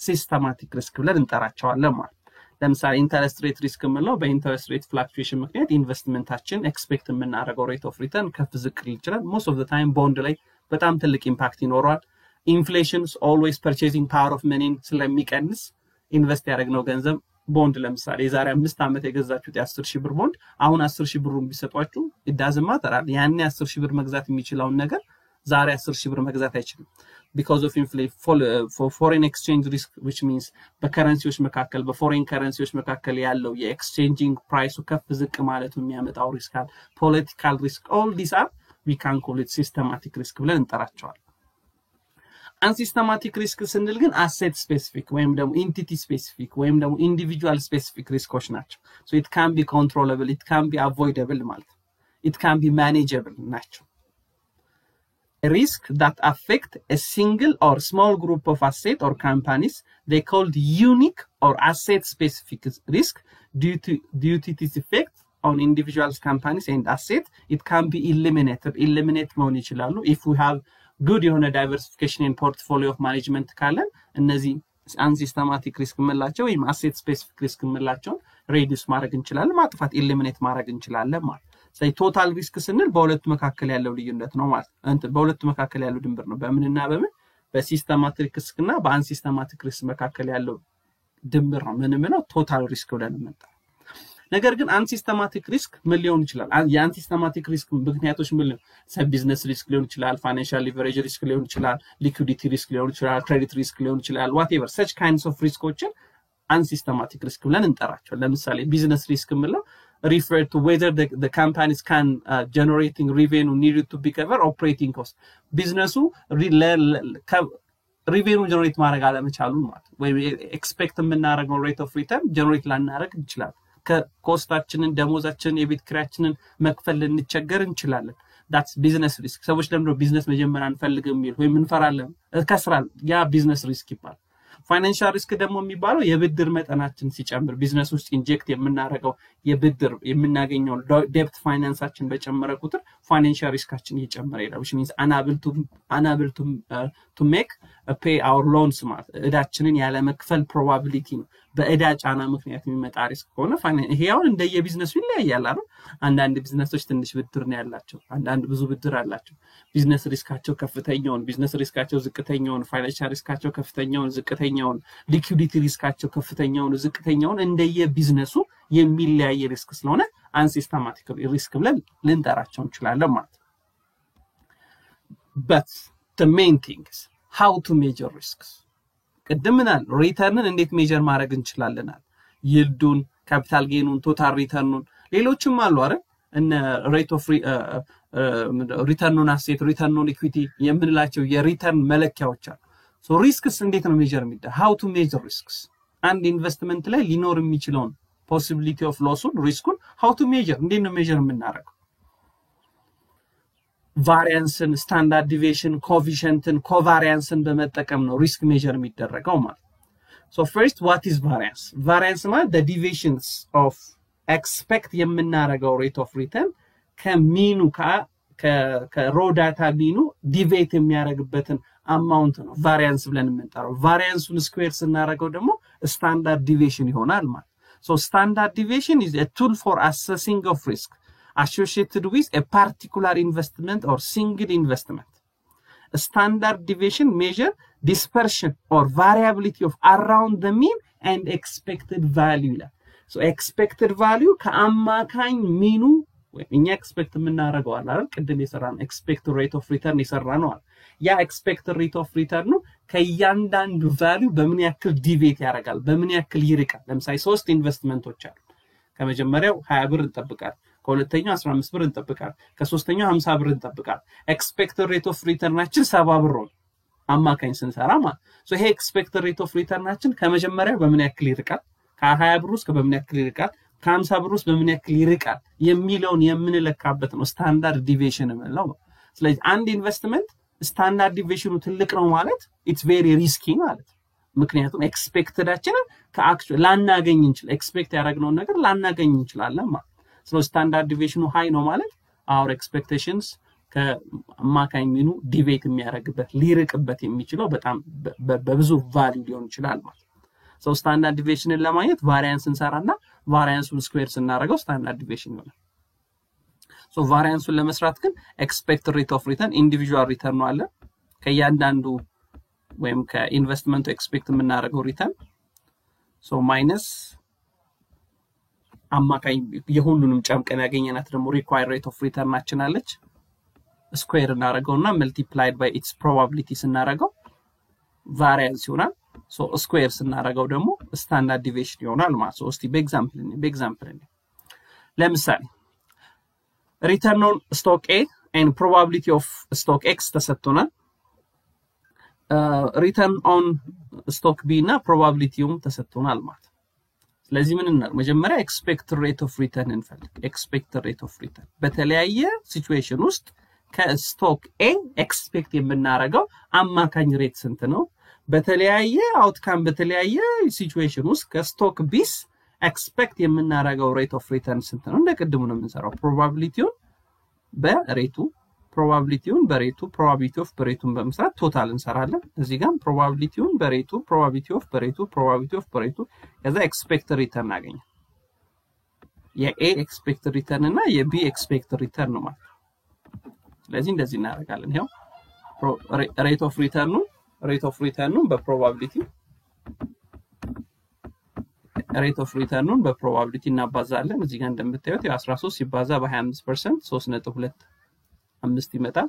systematic risk ብለን እንጠራቸዋለን ማለት ለምሳሌ interest rate risk ምንለው በinterest rate fluctuation ምክንያት ኢንቨስትመንታችን ኤክስፔክት የምናደርገው rate of return ከፍ ዝቅ ይችላል most of the time bond ላይ በጣም ትልቅ ኢምፓክት ይኖራል inflation is always purchasing power of money ስለሚቀንስ ኢንቨስት ያደረግነው ገንዘብ ቦንድ ለምሳሌ የዛሬ 5 ዓመት የገዛችሁት የ10000 ብር ቦንድ አሁን 10000 ብሩን ቢሰጧችሁ it doesn't matter ያኔ 10000 ብር መግዛት የሚችለው ነገር ዛሬ 10000 ብር መግዛት አይችልም because of inflation for foreign exchange risk which means በከረንሲዎች መካከል በፎሬን ከረንሲዎች መካከል ያለው የኤክስቼንጂንግ ፕራይሱ ከፍ ዝቅ ማለቱ የሚያመጣው ሪስክ አለ political risk all these are we can call it systematic risk ብለን እንጠራቸዋለን unsystematic risk ስንል ግን asset specific ወይም ደግሞ entity specific ወይም ደግሞ individual specific riskዎች ናቸው so it can be controllable it can be avoidable ማለት it can be manageable ናቸው a risk that affect a single or small group of asset or companies they called unique or asset specific risk due to its effect on individuals companies and asset it can be eliminate መሆን ይችላሉ if we have good የሆነ diversification in portfolio of management ካለን እነዚህ unsystematic risk ምንላቸው ወይም asset specific risk ምንላቸው reduce ማድረግ እንችላለን ማጥፋት eliminate ማድረግ እንችላለን ማለት ስለዚህ ቶታል ሪስክ ስንል በሁለቱ መካከል ያለው ልዩነት ነው ማለት በሁለቱ መካከል ያለው ድንበር ነው በምንና በምን በሲስተማቲክ ሪስክ እና በአንሲስተማቲክ ሪስክ መካከል ያለው ድንበር ነው ምንምነው ቶታል ሪስክ ብለን እንጠራለን ነገር ግን አንሲስተማቲክ ሪስክ ምን ሊሆን ይችላል የአንሲስተማቲክ ሪስክ ምክንያቶች ምን ሊሆን ቢዝነስ ሪስክ ሊሆን ይችላል ፋይናንሻል ሊቨሬጅ ሪስክ ሊሆን ይችላል ሊኩዊዲቲ ሪስክ ሊሆን ይችላል ክሬዲት ሪስክ ሊሆን ይችላል whatever such kinds of riskዎችን unsystematic risk ብለን እንጠራቸዋለን ለምሳሌ ቢዝነስ ሪስክ ምንለው refer to whether the companies can generating revenue needed to be cover operating cost businessu revenue generate ማድረግ አለመቻሉ ማለት ወይ expect የምናደርገው rate of return generate ላናደርግ እንችላለን ከኮስታችንን ደሞዛችንን የቤት ኪራያችንን መክፈል እንቸገር እንችላለን that's business risk ሰዎች ለምንድነው ቢዝነስ መጀመር አንፈልግም ይል ወይ እንፈራለን ከስራል ያ ቢዝነስ ሪስክ ይባላል ፋይናንሻል ሪስክ ደግሞ የሚባለው የብድር መጠናችን ሲጨምር ቢዝነስ ውስጥ ኢንጀክት የምናደርገው የብድር የምናገኘው ዴፕት ፋይናንሳችን በጨመረ ቁጥር ፋይናንሻል ሪስካችን እየጨመረ ይላል which means unable to make pay our loans ማለት እዳችንን ያለ መክፈል probability ነው በእዳ ጫና ምክንያት የሚመጣ ሪስክ ሆነ ይሄ ያው እንደየቢዝነሱ ይለያያል አይደል አንዳንድ ቢዝነሶች ትንሽ ብድር ነው ያላቸው አንዳንድ ብዙ ብድር አላቸው ቢዝነስ ሪስካቸው ከፍተኛውን ቢዝነስ ሪስካቸው ዝቅተኛውን ፋይናንሻል ሪስካቸው ከፍተኛውን ዝቅተኛውን ሊኩዊዲቲ ሪስካቸው ከፍተኛውን ዝቅተኛውን እንደየቢዝነሱ የሚለያይ ሪስክ ስለሆነ አንሲስተማቲክ ሪስክ ብለን ልንጠራቸው እንችላለን ማለት but the main thing is how to measure risks ቀደምናል ሪተርንን እንዴት ሜጀር ማድረግ እንችላለናል ይልዱን ካፒታል ጌኑን ቶታል ሪተርኑን ሌሎችም አሉ አይደል እነ ሬት ኦፍ ሪተርን ኦን አሴት ሪተርን ኦን ኢኩዊቲ የምንላቸው የሪተርን መለኪያዎች አሉ ሶ ሪስክስ እንዴት ነው ሜጀር የሚደረገው how to measure risks አንድ ኢንቨስትመንት ላይ ሊኖር የሚችለው possibility of loss ሪስኩን how to measure እንዴት ነው ሜጀር የምናደርገው variance standard deviation coefficient covariance በመጠቀም ነው risk measure የሚደረገው ማለት so first what is variance ማለት the deviations of expect የምናደርገው rate of return ከሚኑ ከraw data ሚኑ deviate የሚያደርግበትን amount ነው variance ብለን የምንጠራው variance-ን square ስናደርገው ደግሞ standard deviation ይሆናል ማለት so standard deviation is a tool for assessing of risk associated with a particular investment or single investment. A standard deviation measure dispersion or variability of around the mean and expected value. ሶ ኤክስፔክትድ ቫልዩ ከአማካኝ ሚኑ እኛ ኤክስፔክት የምናደርገው አይደል ቅድም የሰራነው ኤክስፔክትድ ሬት ኦፍ ሪተርን የሰራነው ያ ኤክስፔክትድ ሬት ኦፍ ሪተርን ከያንዳንዱ ቫልዩ በምን ያክል ዲቪዬት ያደርጋል በምን ያክል ይርቃል ለምሳሌ 3 ኢንቨስትመንቶች አሉ ከመጀመሪያው 20 ብር እንጠብቃለን ከሁለተኛው 15 ብር እንጠብቃለን ከሶስተኛው 50 ብር እንጠብቃለን ኤክስፔክትድ ሬት ኦፍ ሪተርናችን 70 ብር ነው አማካኝ ስንሰራ ማለት ሶ ይሄ ኤክስፔክትድ ሬት ኦፍ ሪተርናችን ከመጀመሪያው በምን ያክል ይርቃል ከ20 ብር ውስጥ በምን ያክል ይርቃል ከ50 ብር ውስጥ በምን ያክል ይርቃል የሚለውን የምንለካበት ነው ስታንዳርድ ዲቪዬሽን ማለት ነው ስለዚህ አንድ ኢንቨስትመንት ስታንዳርድ ዲቪዬሽኑ ትልቅ ነው ማለት ኢትስ ቬሪ ሪስኪ ማለት ምክንያቱም ኤክስፔክትዳችንን ከአክቹዋሊ ላናገኝ እንችላለን ኤክስፔክት ያደረግነው ነገር ላናገኝ እንችላለን ማለት ስለዚህ ስታንዳርድ ዲቪዬሽኑ ሃይ ነው ማለት our expectations ከአማካኝ ሚኑ ዲቪዬት የሚያደርግበት ሊርቅበት የሚችለው በጣም በብዙ ቫልዩ ሊሆን ይችላል ማለት So standard deviation ለማግኘት variance እንሰራና variance-ን square ስናደርገው standard deviation ይሆናል So variance-ን ለመስራት ግን expected rate of return individual return ነው አለ ከያንዳንዱ ወይም ከኢንቨስትመንቱ ኤክስፔክት የምናደርገው ሪተርን So minus አማካኝ የሁሉንም ጨምቀን ያገኘናት ደግሞ required rate of return ናችን አለች square እናደርገውና multiplied by its probability ስናደርገው variance ይሆናል So square ስናደርገው ደግሞ standard deviation ይሆናል ማለት ነው እስቲ በኤግዛምፕል ለምሳሌ return on stock A and probability of stock X ተሰጥቶናል return on stock B እና probabilityውም ተሰጥቶናል ማለት ስለዚህ ምን እናደርግ መጀመሪያ expected rate of return እንፈልግ expected rate of return በተለያየ ሲቹዌሽን ውስጥ ከስቶክ A expect የምናደርገው አማካኝ ሬት ስንት ነው በተለያየ አውትካም በተለያየ ሲቹዌሽን ውስጥ ከስቶክ ቢስ ኤክስፔክት የምናደርገው ሬት ኦፍ ሪተርን ስንት ነው እንደቀድሙ ነው የምንሰራው ፕሮባቢሊቲውን በሬቱ ፕሮባቢሊቲውን በሬቱ ፕሮባቢሊቲ ኦፍ በሬቱን በመስራት ቶታል እንሰራለን እዚህ ጋር ፕሮባቢሊቲውን በሬቱ ፕሮባቢሊቲ ኦፍ በሬቱ ፕሮባቢሊቲ ኦፍ በሬቱ ከዛ ኤክስፔክትድ ሪተርን አገኘ የኤ ኤክስፔክትድ ሪተርን እና የቢ ኤክስፔክትድ ሪተርን ነው ማለት ስለዚህ እንደዚህ እናደርጋለን ይሄው ሬት ኦፍ ሪተርኑ rate of return በፕሮባቢሊቲ rate of return በፕሮባቢሊቲ እናባዛለን እዚህ ጋር እንደምታዩት 13 ሲባዛ በ25% 3.25 ይመጣል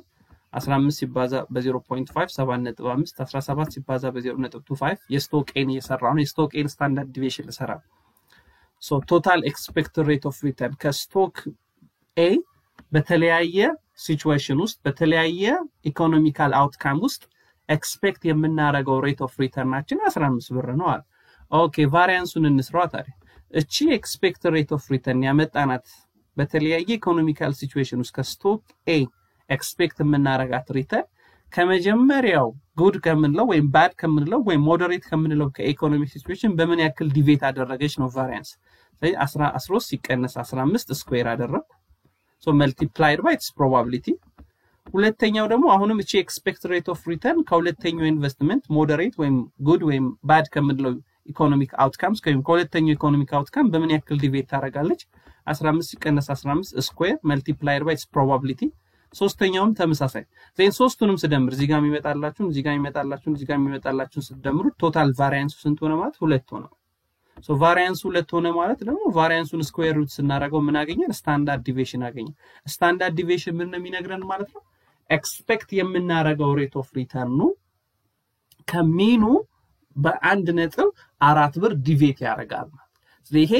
15 ሲባዛ በ0.5 7.5 17 ሲባዛ በ0.25 የስቶክ ኤን እየሰራው ነው የስቶክ ኤን ስታንዳርድ ዲቪዬሽን ለሰራ so total expected rate of return ከስቶክ A በተለያየ ሲቹዌሽን ውስጥ በተለያየ ኢኮኖሚካል አውትካም ውስጥ expect የምናደርገው rate of returnናችን 15 ብር ነው አለ ኦኬ ቫሪያንሱን እንስራው ታዲያ እቺ expect rate of return ያመጣናት በተለያየ ኢኮኖሚካል ሲቹዌሽን ውስጥ ከስቶክ A expect የምናደርጋት ሪተርን ከመጀመሪያው good ከምንለው ወይም bad ከምንለው ወይም moderate ከምንለው ከኢኮኖሚክ ሲቹዌሽን በምን ያክል ዲቪዬት አደረገች ነው ቫሪያንስ ስለዚህ 13 ሲቀነስ 15 ስኩዌር አደረኩ so multiplied by its probability ሁለተኛው ደግሞ አሁንም እቺ ኤክስፔክት ሬት ኦፍ ሪተርን ከሁለተኛው ኢንቨስትመንት ሞደሬት ወይም ጉድ ወይም ባድ ከምንለው ኢኮኖሚክ አውትካምስ ከሁለተኛው ኢኮኖሚክ አውትካም በምን ያክል ዲቪዬት ታደርጋለች 15 ሲቀነስ 15 ስኩዌር መልቲፕላይድ ባይ ኢትስ ፕሮባቢሊቲ ሶስተኛውም ተመሳሳይ ዘን ሶስቱንም ስደምር እዚህ ጋር የሚመጣላችሁ ስደምሩ ቶታል ቫሪያንሱ ስንት ሆነ ማለት 2 ሆነ ሶ ቫሪያንሱ 2 ሆነ ማለት ደግሞ ቫሪያንሱን ስኩዌር ሩት ስናደርገው ምን አገኘን ስታንዳርድ ዲቪዬሽን አገኘን ስታንዳርድ ዲቪዬሽን ምን ነው የሚነግረን ማለት ነው ኤክስፔክት የምናደርገው ሬት ኦፍ ሪተርኑ ከሚኑ በ1.4 ብር ዲቪዬት ያደርጋል ስለዚህ ይሄ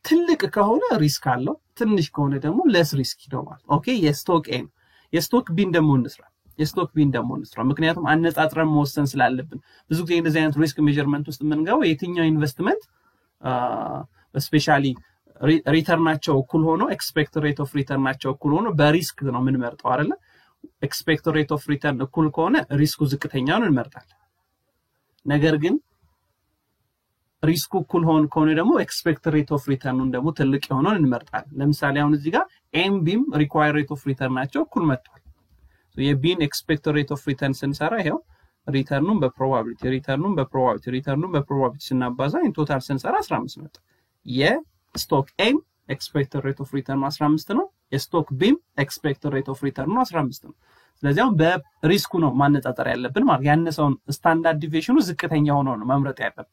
ትልቅ ከሆነ ሪስክ አለው ትንሽ ከሆነ ደግሞ ለስ ሪስክ ነው ማለት ኦኬ የስቶክ ኤን የስቶክ ቢን ደግሞ እንስራ ምክንያቱም አነጻጽረን መወሰን ስላለብን ብዙ ጊዜ እንደዚህ አይነት ሪስክ ሜዠርመንት ውስጥ የምንገባው የትኛው ኢንቨስትመንት ስፔሻሊ ሪተርናቸው እኩል ሆኖ ኤክስፔክት ሬት ኦፍ ሪተርናቸው እኩል ሆኖ በሪስክ ነው የምንመርጠው አይደለ ኤክስፔክት ሬት ኦፍ ሪተርን እኩል ከሆነ ሪስኩ ዝቅተኛውን እንመርጣለን ነገር ግን ሪስኩ እኩል ከሆነ ደግሞ ኤክስፔክት ሬት ኦፍ ሪተርኑን ደግሞ ትልቅ የሆነውን እንመርጣለን ለምሳሌ አሁን እዚህ ጋር ኤም ቢም ሪኳየር ሬት ኦፍ ሪተርናቸው እኩል መጥቷል so የቢን ኤክስፔክት ሬት ኦፍ ሪተርን ስንሰራ ይሄው ሪተርኑን በፕሮባቢሊቲ ስናባዛ ኢን ቶታል ስንሰራ 15 መጣ የስቶክ ኤም ኤክስፔክት ሬት ኦፍ ሪተርን 15 ነው የስቶክ ቢም ኤክስፔክት ሬት ኦፍ ሪተርን 15 ነው ስለዚህ አሁን በሪስኩ ነው ማነጻጸር ያለብን ማለት ያነሰውን ስታንዳርድ ዲቪዬሽኑ ዝቅተኛ ሆኖ ነው መምረጥ ያለብን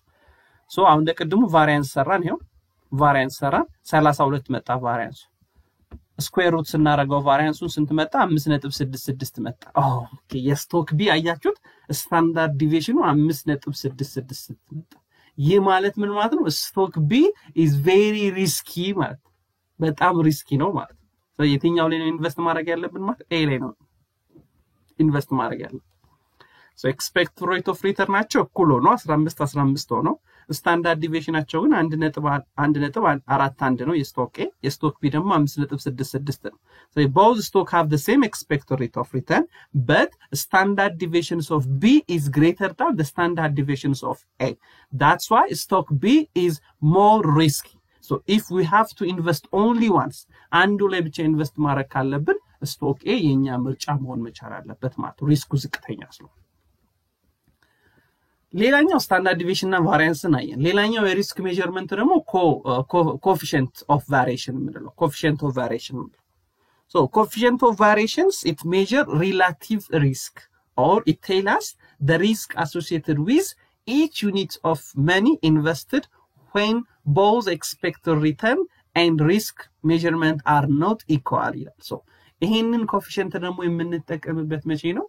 so አሁን ለቀድሙ ቫሪያንስ ሰራን ይሄው ቫሪያንስ ሰራ 32 መጣ ቫሪያንሱ ስኩዌር ሩት ስናረጋው ቫሪያንሱን ስንት መጣ 5.66 መጣ ኦኬ የስቶክ ቢ አያችሁት ስታንዳርድ ዲቪዬሽኑ 5.66 መጣ ይህ ማለት ምን ማለት ነው ስቶክ ቢ is very risky ማለት በጣም ሪስኪ ነው ማለት የትኛው ላይ ነው ኢንቨስት ማድረግ ያለብን ማለት ኤ ላይ ነው ኢንቨስት ማድረግ ያለብን so expect rate of return ናቸው እኩል ሆኖ 15 ሆኖ ስታንዳርድ ዲቪዬሽናቸው ግን 1.41 ነው የስቶክ ቢ ደግሞ 5.66 ነው so both stock have the same expected rate of return but standard deviations of B is greater than the standard deviations of A that's why stock B is more risky so if we have to invest only once አንዱ ላይ ብቻ ኢንቨስት ማድረግ ካለብን ስቶክ ኤ የኛ ምርጫ መሆን መቻል አለበት ማለት ሪስኩ ዝቅተኛ ስለሆነ ሌላኛው ስታንዳርድ ዲቪዬሽን እና ቫሪያንስ ናየን ሌላኛው የሪስክ ሜዠርመንት ደግሞ ኮኤፊሺየንት ኦፍ ቫሪዬሽን ምንለው ኮኤፊሺየንት ኦፍ ቫሪዬሽን so coefficient of variations it measure relative risk or it tells us the risk associated with each unit of money invested when both expected return and risk measurement are not equal so ይሄንን ኮኤፊሺየንት ደግሞ የምንጠቀምበት መቼ ነው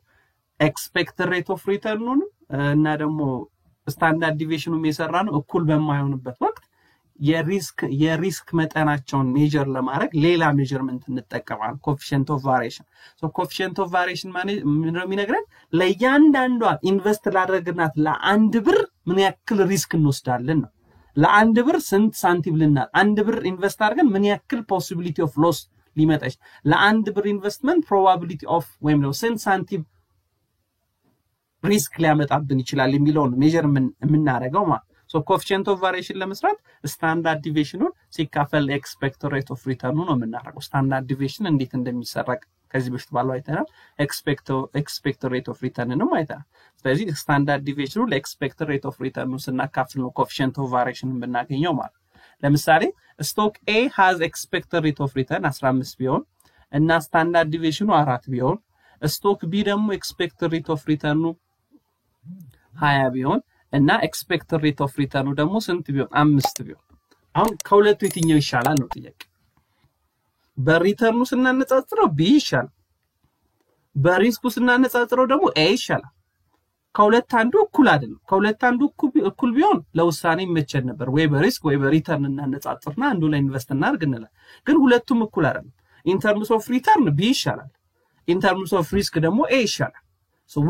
expected rate of return ነው እና ደግሞ ስታንዳርድ ዲቪዬሽኑም የሰራ ነው እኩል በማይሆንበት ወቅት የሪስክ መጠናቸውን ሜጀር ለማድረግ ሌላ ሜጀርመንት እንጠቀማለን ኮኤፊሺየንት ኦፍ ቫሪዬሽን ሶ ኮኤፊሺየንት ኦፍ ቫሪዬሽን ማለት ምን ነው የሚነግረን ለእያንዳንዷ ኢንቨስት ላደረግናት ለአንድ ብር ምን ያክል ሪስክ እንወስዳለን ነው ለአንድ ብር ስንት ሳንቲም ልናል አንድ ብር ኢንቨስት አድርገን ምን ያክል ፖሲቢሊቲ ኦፍ ሎስ ሊመጣሽ ለአንድ ብር ኢንቨስትመንት ፕሮባቢሊቲ ኦፍ ወይም ነው ስንት ሳንቲም ሪስክ ሊያመጣብን ይችላል የሚለውን ሜጀር የምናደርገው ማለት so coefficient of variation ለመስራት ስታንዳርድ ዲቪዬሽኑን ሲካፈል ኤክስፔክትድ ሬት ኦፍ ሪተርኑ ነው የምናደርገው ስታንዳርድ ዲቪዬሽን እንዴት እንደሚሰራ ከዚህ በፊት ባለው አይተናል ኤክስፔክትድ ሬት ኦፍ ሪተርንንም አይተናል ስለዚህ ስታንዳርድ ዲቪዬሽኑ ለኤክስፔክትድ ሬት ኦፍ ሪተርኑ ስናካፍል ነው coefficient of variation ብናገኘው ማለት ለምሳሌ ስቶክ ኤ has expected rate of return 15 ቢሆን እና ስታንዳርድ ዲቪዬሽኑ 4 ቢሆን ስቶክ ቢ ደግሞ ኤክስፔክትድ ሬት ኦፍ ሪተርኑ 20 ቢሆን እና ኤክስፔክትድ ሬት ኦፍ ሪተርኑ ደግሞ ስንት ቢሆን 5 ቢሆን አሁን ከሁለቱ የትኛው ይሻላል ነው ጥያቄ በሪተርኑ ስናነጻጽረው ቢ ይሻላል በሪስኩ ስናነጻጽረው ደግሞ ኤ ይሻላል ከሁለት አንዱ እኩል አይደለም ከሁለት አንዱ እኩል ቢሆን ለውሳኔ መቸን ነበር ወይ በሪስክ ወይ በሪተርን እናነጻጽርና አንዱ ላይ ኢንቨስት እናርግናል ግን ሁለቱም እኩል አይደለም ኢን ተርምስ ኦፍ ሪተርን ቢ ይሻላል ኢን ተርምስ ኦፍ ሪስክ ደግሞ ኤ ይሻላል so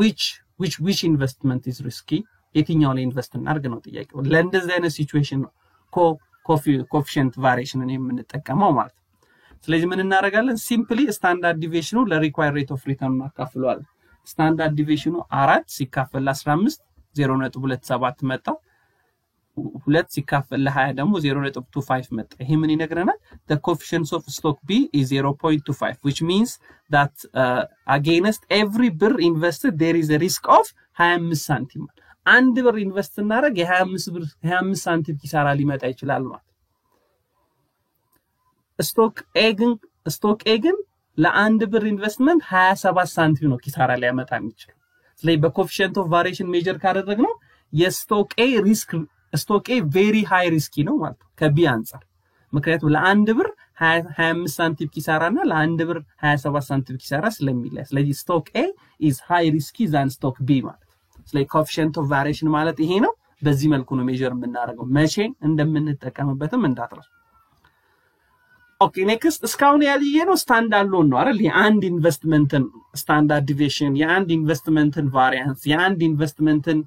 which investment is risky የትኛው ላይ ኢንቨስት እናርግ ነው ጥያቄው ለእንደዚህ አይነት ሲቹዌሽን ነው coefficient variation የምንጠቀመው ማለት ስለዚህ ምን እናደርጋለን ሲምፕሊ ስታንዳርድ ዲቪዬሽኑ ለሪኳየርድ ሬት ኦፍ ሪተርን እናካፍለዋለን ስታንዳርድ ዲቪዬሽኑ 4 ሲካፈል ለ15 0.27 መጣ 2 ሲካፈል ለ20 ደግሞ 0.25 መጣ ይሄ ምን ይነግረናል the coefficient of stock B is 0.25 which means that against every birr invested there is a risk of 25 ሳንቲም አንድ ብር ኢንቨስት እናደርግ የ25 ሳንቲም ኪሳራ ሊመጣ ይችላል ማለት ስቶክ ኤ ግን ለአንድ ብር ኢንቨስትመንት 27 ሳንቲም ነው ኪሳራ ሊያመጣ የሚችለው ስለዚህ በኮኤፊሺየንት ኦፍ ቫሪዬሽን ሜጀር ካደረግነው የስቶክ ኤ very high risky ነው ማለት ከቢ አንፃር ምክንያቱም ለአንድ ብር 25 ሳንቲም ኪሳራና ለአንድ ብር 27 ሳንቲም ኪሳራ ስለሚለይ ስለዚህ ስቶክ ኤ is high risky than stock B ማለት ስለዚህ coefficient of variation ማለት ይሄ ነው በዚህ መልኩ ነው ሜጀር የምናደርገው መቼ እንደምንጠቀምበትም እንዳትረሱ ኦኬ ኔክስት እስካሁን ያልየነው ስታንዳርድ ሎን ነው አይደል የአንድ ኢንቨስትመንትን ስታንዳርድ ዲቪዬሽን የአንድ ኢንቨስትመንትን ቫሪያንስ የአንድ ኢንቨስትመንትን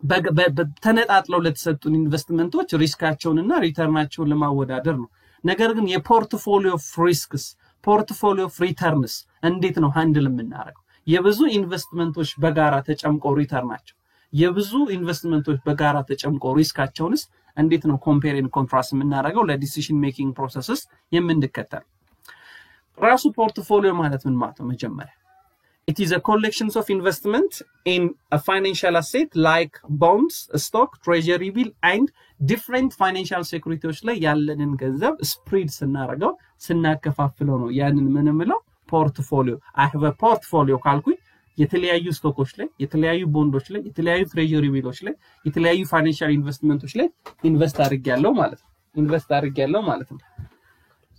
በተነጣጥለው ለተሰጡን ኢንቨስትመንቶች ሪስካቸውንና ሪተርናቸውን ለማወዳደር ነው ነገር ግን የፖርትፎሊዮ ኦፍ ሪስክስ ፖርትፎሊዮ ኦፍ ሪተርንስ እንዴት ነው ሃንድል የምናደርገው የብዙ ኢንቨስትመንቶች በጋራ ተጨምቆ ሪተርናቸው የብዙ ኢንቨስትመንቶች በጋራ ተጨምቆ ሪስካቸውንስ እንዴት ነው ኮምፔር ኤንድ ኮንትራስት የምናደርገው ለዲሲዥን ሜኪንግ ፕሮሰስስ የምንከተል ራሱ ፖርትፎሊዮ ማለት ምን ማለት ነው መጀመሪያ it is a collection of investment in a financial asset like bonds stock treasury bill and different financial securities ላይ ያለንን ገንዘብ ስፕሪድ ስናደርገው ስናከፋፍለው ነው ያንን ምንምለው portfolio I have a portfolio ካልኩኝ የተለያዩ ስቶኮች ላይ የተለያዩ ቦንዶች ላይ የተለያዩ ትሬጀሪ ቢሎች ላይ የተለያዩ ፋይናንሻል ኢንቨስትመንቶች ላይ ኢንቨስት አድርጌያለሁ ማለት ነው ኢንቨስት አድርጌያለሁ ማለት ነው።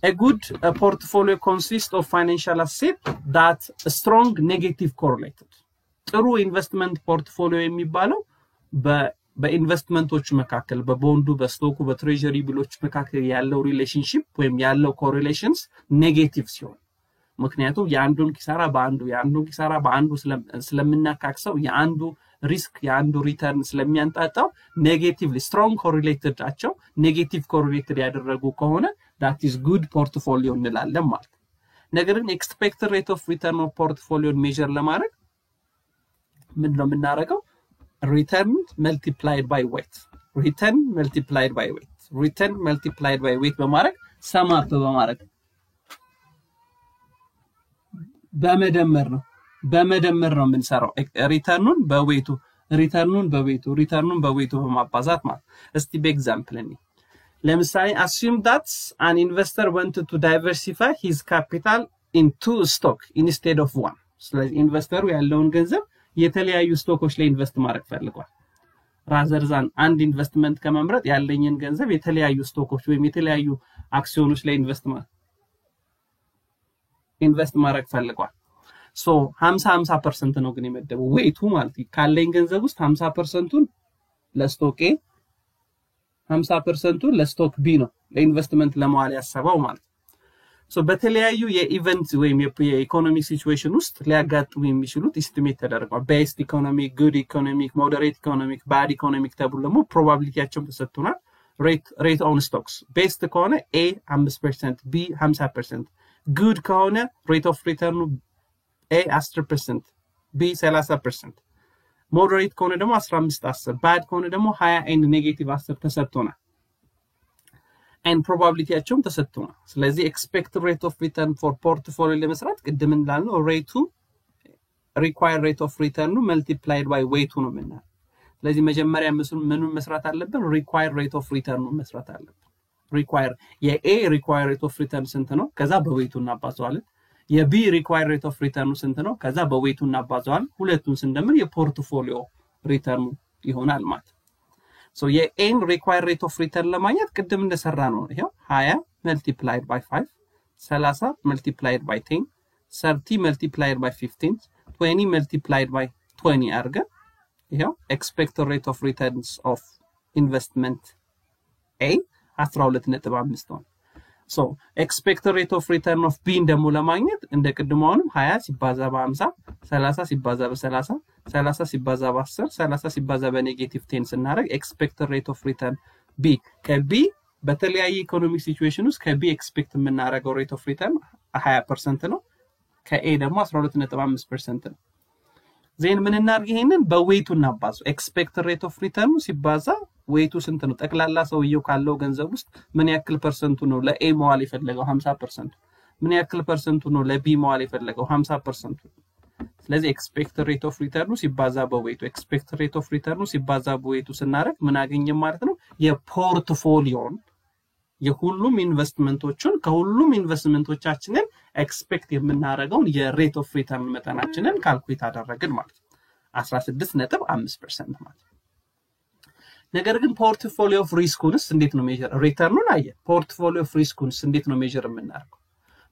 A good portfolio consists of financial assets that strong negative correlated. ጥሩ ኢንቨስትመንት ፖርትፎሊዮ የሚባለው በኢንቨስትመንቶች መካከል በቦንዱ በስቶኩ በትሬጀሪ ቢሎች መካከል ያለው ሪሌሽንሺፕ ወይም ያለው ኮሪሌሽንስ ኔጌቲቭ ሲሆን ምክንያቱም የአንዱን ኪሳራ በአንዱ ስለምናካክሰው የአንዱ ሪስክ የአንዱ ሪተርን ስለሚያንጣጣው ኔጌቲቭሊ ስትሮንግ ኮሪሌትድ አቸው ኔጌቲቭ ኮሪሌትድ ያደረጉ ከሆነ that is good portfolio እንላለን ማለት ነው። ነገር ግን expected rate of return of portfolio ሜጀር ለማድረግ ምንድነው የምናደርገው? return multiplied by weight በማድረግ sum up በማድረግ በመደመር ነው የምንሰራው ሪተርኑን በዌቱ በማባዛት ማለት። እስቲ በኤግዛምፕል እኔ ለምሳሌ assume that an investor wanted to diversify his capital in 2 stocks instead of 1. ስለዚህ ኢንቨስተሩ ያለውን ገንዘብ የተለያዩ ስቶኮች ላይ ኢንቨስት ማድረግ ፈልጓል። rather than አንድ ኢንቨስትመንት ከመምረጥ ያለኝን ገንዘብ የተለያዩ ስቶኮች ወይም የተለያዩ አክሲዮኖች ላይ ኢንቨስት ማድረግ ፈልጓል። ሶ 50% ነው ግን የመደበው ዌይቱ ማለት ካለኝ ገንዘብ ውስጥ 50%ን ለስቶክ ኤ 50%ን ለስቶክ ቢ ነው ለኢንቨስትመንት ለማዋል ያሰበው ማለት። ሶ በተለያዩ የኢቨንት ወይም የኢኮኖሚክ ሲቹዌሽን ውስጥ ሊያጋጥሙ የሚችሉት ኤስቲሜት ተደርጓል። ቤስት ኢኮኖሚክ፣ ጉድ ኢኮኖሚክ፣ ሞደሬት ኢኮኖሚክ፣ ባድ ኢኮኖሚክ ተብሎ ደግሞ ፕሮባቢሊቲያቸው ተሰጥቷል። ሬት ኦን ስቶክስ ቤስት ከሆነ ኤ 5%፣ ቢ 50%፣ ጉድ ከሆነ ሬት ኦፍ ሪተርኑ A 10%, B 30%, moderate ከሆነ ደግሞ 15-10, bad ከሆነ ደግሞ 20 and negative 10 ተሰጥቶናል and probability ያቸውም ተሰጥቶናል። ስለዚህ expected rate of return for portfolio ለመስራት ቅድም እንዳልነው required rate of return multiplied by weight ነው የምናለው። ስለዚህ መጀመሪያ ምኑን መስራት አለብን? required rate of return መስራት አለብን። የA required rate of return ስንት ነው? ከዛ በዌይቱ እናባዛዋለን። የቢ required rate of return ስንት ነው? ከዛ በዌይቱ እናባዛዋለን። ሁለቱን ስንደምር የፖርትፎሊዮ ሪተርኑ ይሆናል ማለት። ሶ የኤን required rate of return ለማግኘት ቅድም እንደሰራ ነው። ይሄው 20 multiplied by 5 30 multiplied by 10 30 multiplied by 15 20 multiplied by 20 አድርገን ይሄው expected rate of returns of investment A 12.5 ነው። ሶ expected rate of return of B ደግሞ ለማግኘት እንደ ቅድሙንም 20 ሲባዛ በ50 30 ሲባዛ በ30 30 ሲባዛ በ10 30 ሲባዛ በኔጌቲቭ 10 ስናደርግ expected rate of return B ከB በተለያየ ኢኮኖሚክ ሲቹዌሽን ውስጥ ከB ኤክስፔክት የምናደርገው rate of return 20% ነው። ከA ደግሞ 12.5% ነው። ዜን ምን እናድርግ? ይሄንን በዌይቱ እናባዛው። expected rate of return ሲባዛ ዌይቱ ስንት ነው? ጠቅላላ ሰውየው ካለው ገንዘብ ውስጥ ምን ያክል ፐርሰንቱ ነው ለኤ መዋል የፈለገው? 50%። ምን ያክል ፐርሰንቱ ነው ለቢ መዋል የፈለገው? 50%። ስለዚህ expected rate of return ሲባዛ በዌይቱ ሲባዛ በዌይቱ ስናደርግ ምን አገኘን ማለት ነው? የፖርትፎሊዮን የሁሉም ኢንቨስትመንቶችን ከሁሉም ኢንቨስትመንቶቻችንን ኤክስፔክት የምናደርገውን የሬት ኦፍ ሪተርን መጠናችንን ካልኩሌት አደረግን ማለት ነው 16.5% ማለት ነው። ነገር ግን ፖርትፎሊዮ ኦፍ ሪስኩንስ እንዴት ነው ሜጀር? ሪተርኑን አየን። ፖርትፎሊዮ ኦፍ ሪስኩንስ እንዴት ነው ሜጀር የምናደርገው?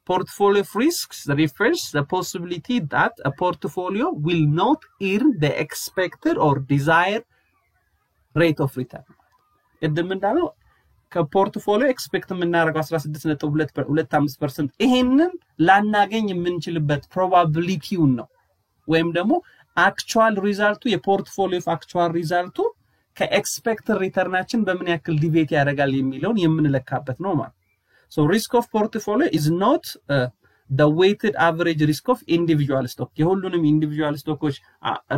Portfolio of risks refers the possibility that a portfolio will not earn the expected or desired rate of return. ቅድም እንዳለው ከፖርትፎሊዮ ኤክስፔክት የምናደርገው 16.25% ይሄንን ላናገኝ የምንችልበት ፕሮባቢሊቲው ነው ወይም ደግሞ አክቹዋል ሪዛልቱ የፖርትፎሊዮ ኦፍ አክቹዋል ሪዛልቱ ከኤክስፔክትድ ሪተርናችን በምን ያክል ዲቬት ያደርጋል የሚለውን የምንለካበት ነው ማለት። So risk of portfolio is not the weighted average risk of individual stock. የሁሉንም ኢንዲቪጁዋል ስቶኮች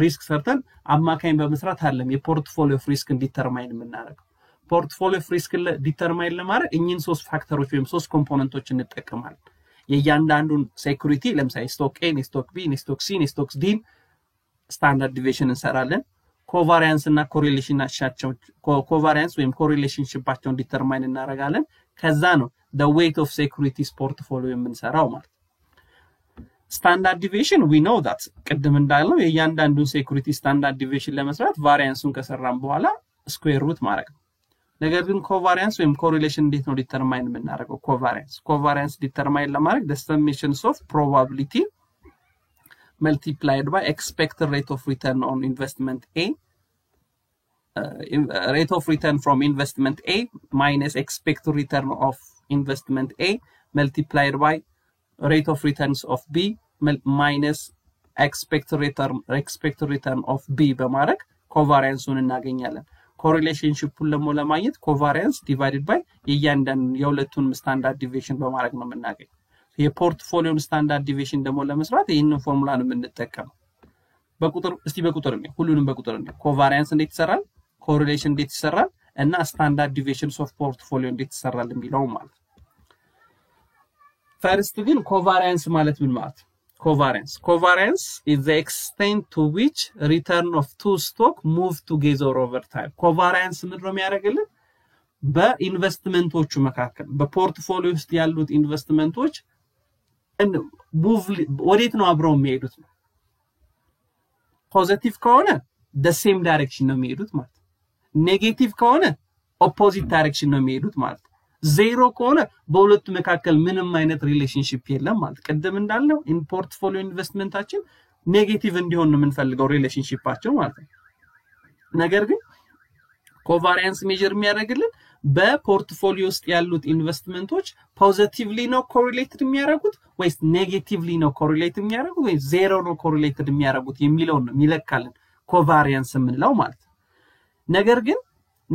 ሪስክ ሰርተን አማካኝ በመስራት አይደለም የፖርትፎሊዮ ኦፍ ሪስክ ዲተርማይን የምናደርገው። ፖርትፎሊዮ ኦፍ ሪስክ ዲተርማይን ለማድረግ እኚህን ሶስት ፋክተሮች ወይም ሶስት ኮምፖነንቶች እንጠቀማለን። የእያንዳንዱን ሴኩሪቲ ለምሳሌ ስቶክ ኤ፣ ስቶክ ቢ፣ ስቶክ ሲ፣ ስቶክ ዲ ስታንዳርድ ዲቪዬሽን እንሰራለን። ኮቫሪያንስ እና ኮቫሪያንስ ወይም ኮሪሌሽንሺፓቸውን ዲተርማይን እናደርጋለን። ከዛ ነው the weight of securities portfolio የምንሰራው ማለት። ስታንዳርድ ዲቪዬሽን we know that ቅድም እንዳልነው የእያንዳንዱን ሴኩሪቲ ስታንዳርድ ዲቪዬሽን ለመስራት ቫሪያንሱን ከሰራን በኋላ ስኩዌር ሩት ማድረግ ነው። ነገር ግን ኮቫሪያንስ ወይም ኮሪሌሽን እንዴት ነው ዲተርማይን የምናደርገው? ኮቫሪያንስ ዲተርማይን ለማድረግ the summations of probability multiplied by expected rate of return on investment A, rate of return from investment A minus expected return of investment A multiplied by rate of returns of B minus expected return of B በማድረግ ኮቫሪያንሱን እናገኛለን። ኮሪሌሽንሺፑን ለማግኘት ኮቫሪያንስ ዲቫይድድ ባይ የእያንዳንዱ የሁለቱን ስታንዳርድ ዲቪዬሽን በማድረግ ነው የምናገኘው። የፖርትፎሊዮን ስታንዳርድ ዲቪዬሽን ደግሞ ለመስራት ይሄንን ፎርሙላ ነው የምንጠቀመው። በቁጥር ነው ሁሉንም በቁጥር ነው። ኮቫሪያንስ እንዴት ይሰራል፣ ኮሪሌሽን እንዴት ይሰራል እና ስታንዳርድ ዲቪዬሽንስ ኦፍ ፖርትፎሊዮ እንዴት ይሰራል የሚለው ማለት። ፈርስት ግን ኮቫሪያንስ ማለት ምን ማለት? Covariance is the extent to which return of two stock move together over time. Covariance ምንድነው የሚያደርግልን? በኢንቨስትመንቶቹ መካከል በፖርትፎሊዮ ውስጥ ያሉት ኢንቨስትመንቶች ወዴት ነው አብረው የሚሄዱት ነው። ፖዚቲቭ ከሆነ the same direction ነው የሚሄዱት ማለት። ኔጌቲቭ ከሆነ opposite direction ነው የሚሄዱት ማለት። ዜሮ ከሆነ በሁለቱ መካከል ምንም አይነት ሪሌሽንሺፕ የለም ማለት። ቀደም እንዳልነው ኢን ፖርትፎሊዮ ኢንቨስትመንታችን ኔጌቲቭ እንዲሆን ነው የምንፈልገው ሪሌሽንሺፓቸው ማለት ነው። ነገር ግን ኮቫሪያንስ ሜጀር የሚያደርግልን በፖርትፎሊዮ ውስጥ ያሉት ኢንቨስትመንቶች ፖዚቲቭሊ ነው ኮሪሌትድ የሚያደርጉት ወይስ ኔጌቲቭሊ ነው ኮሪሌት የሚያደርጉት ወይስ ዜሮ ነው ኮሪሌትድ የሚያደርጉት የሚለው ነው የሚለካልን ኮቫሪያንስ የምንለው ማለት።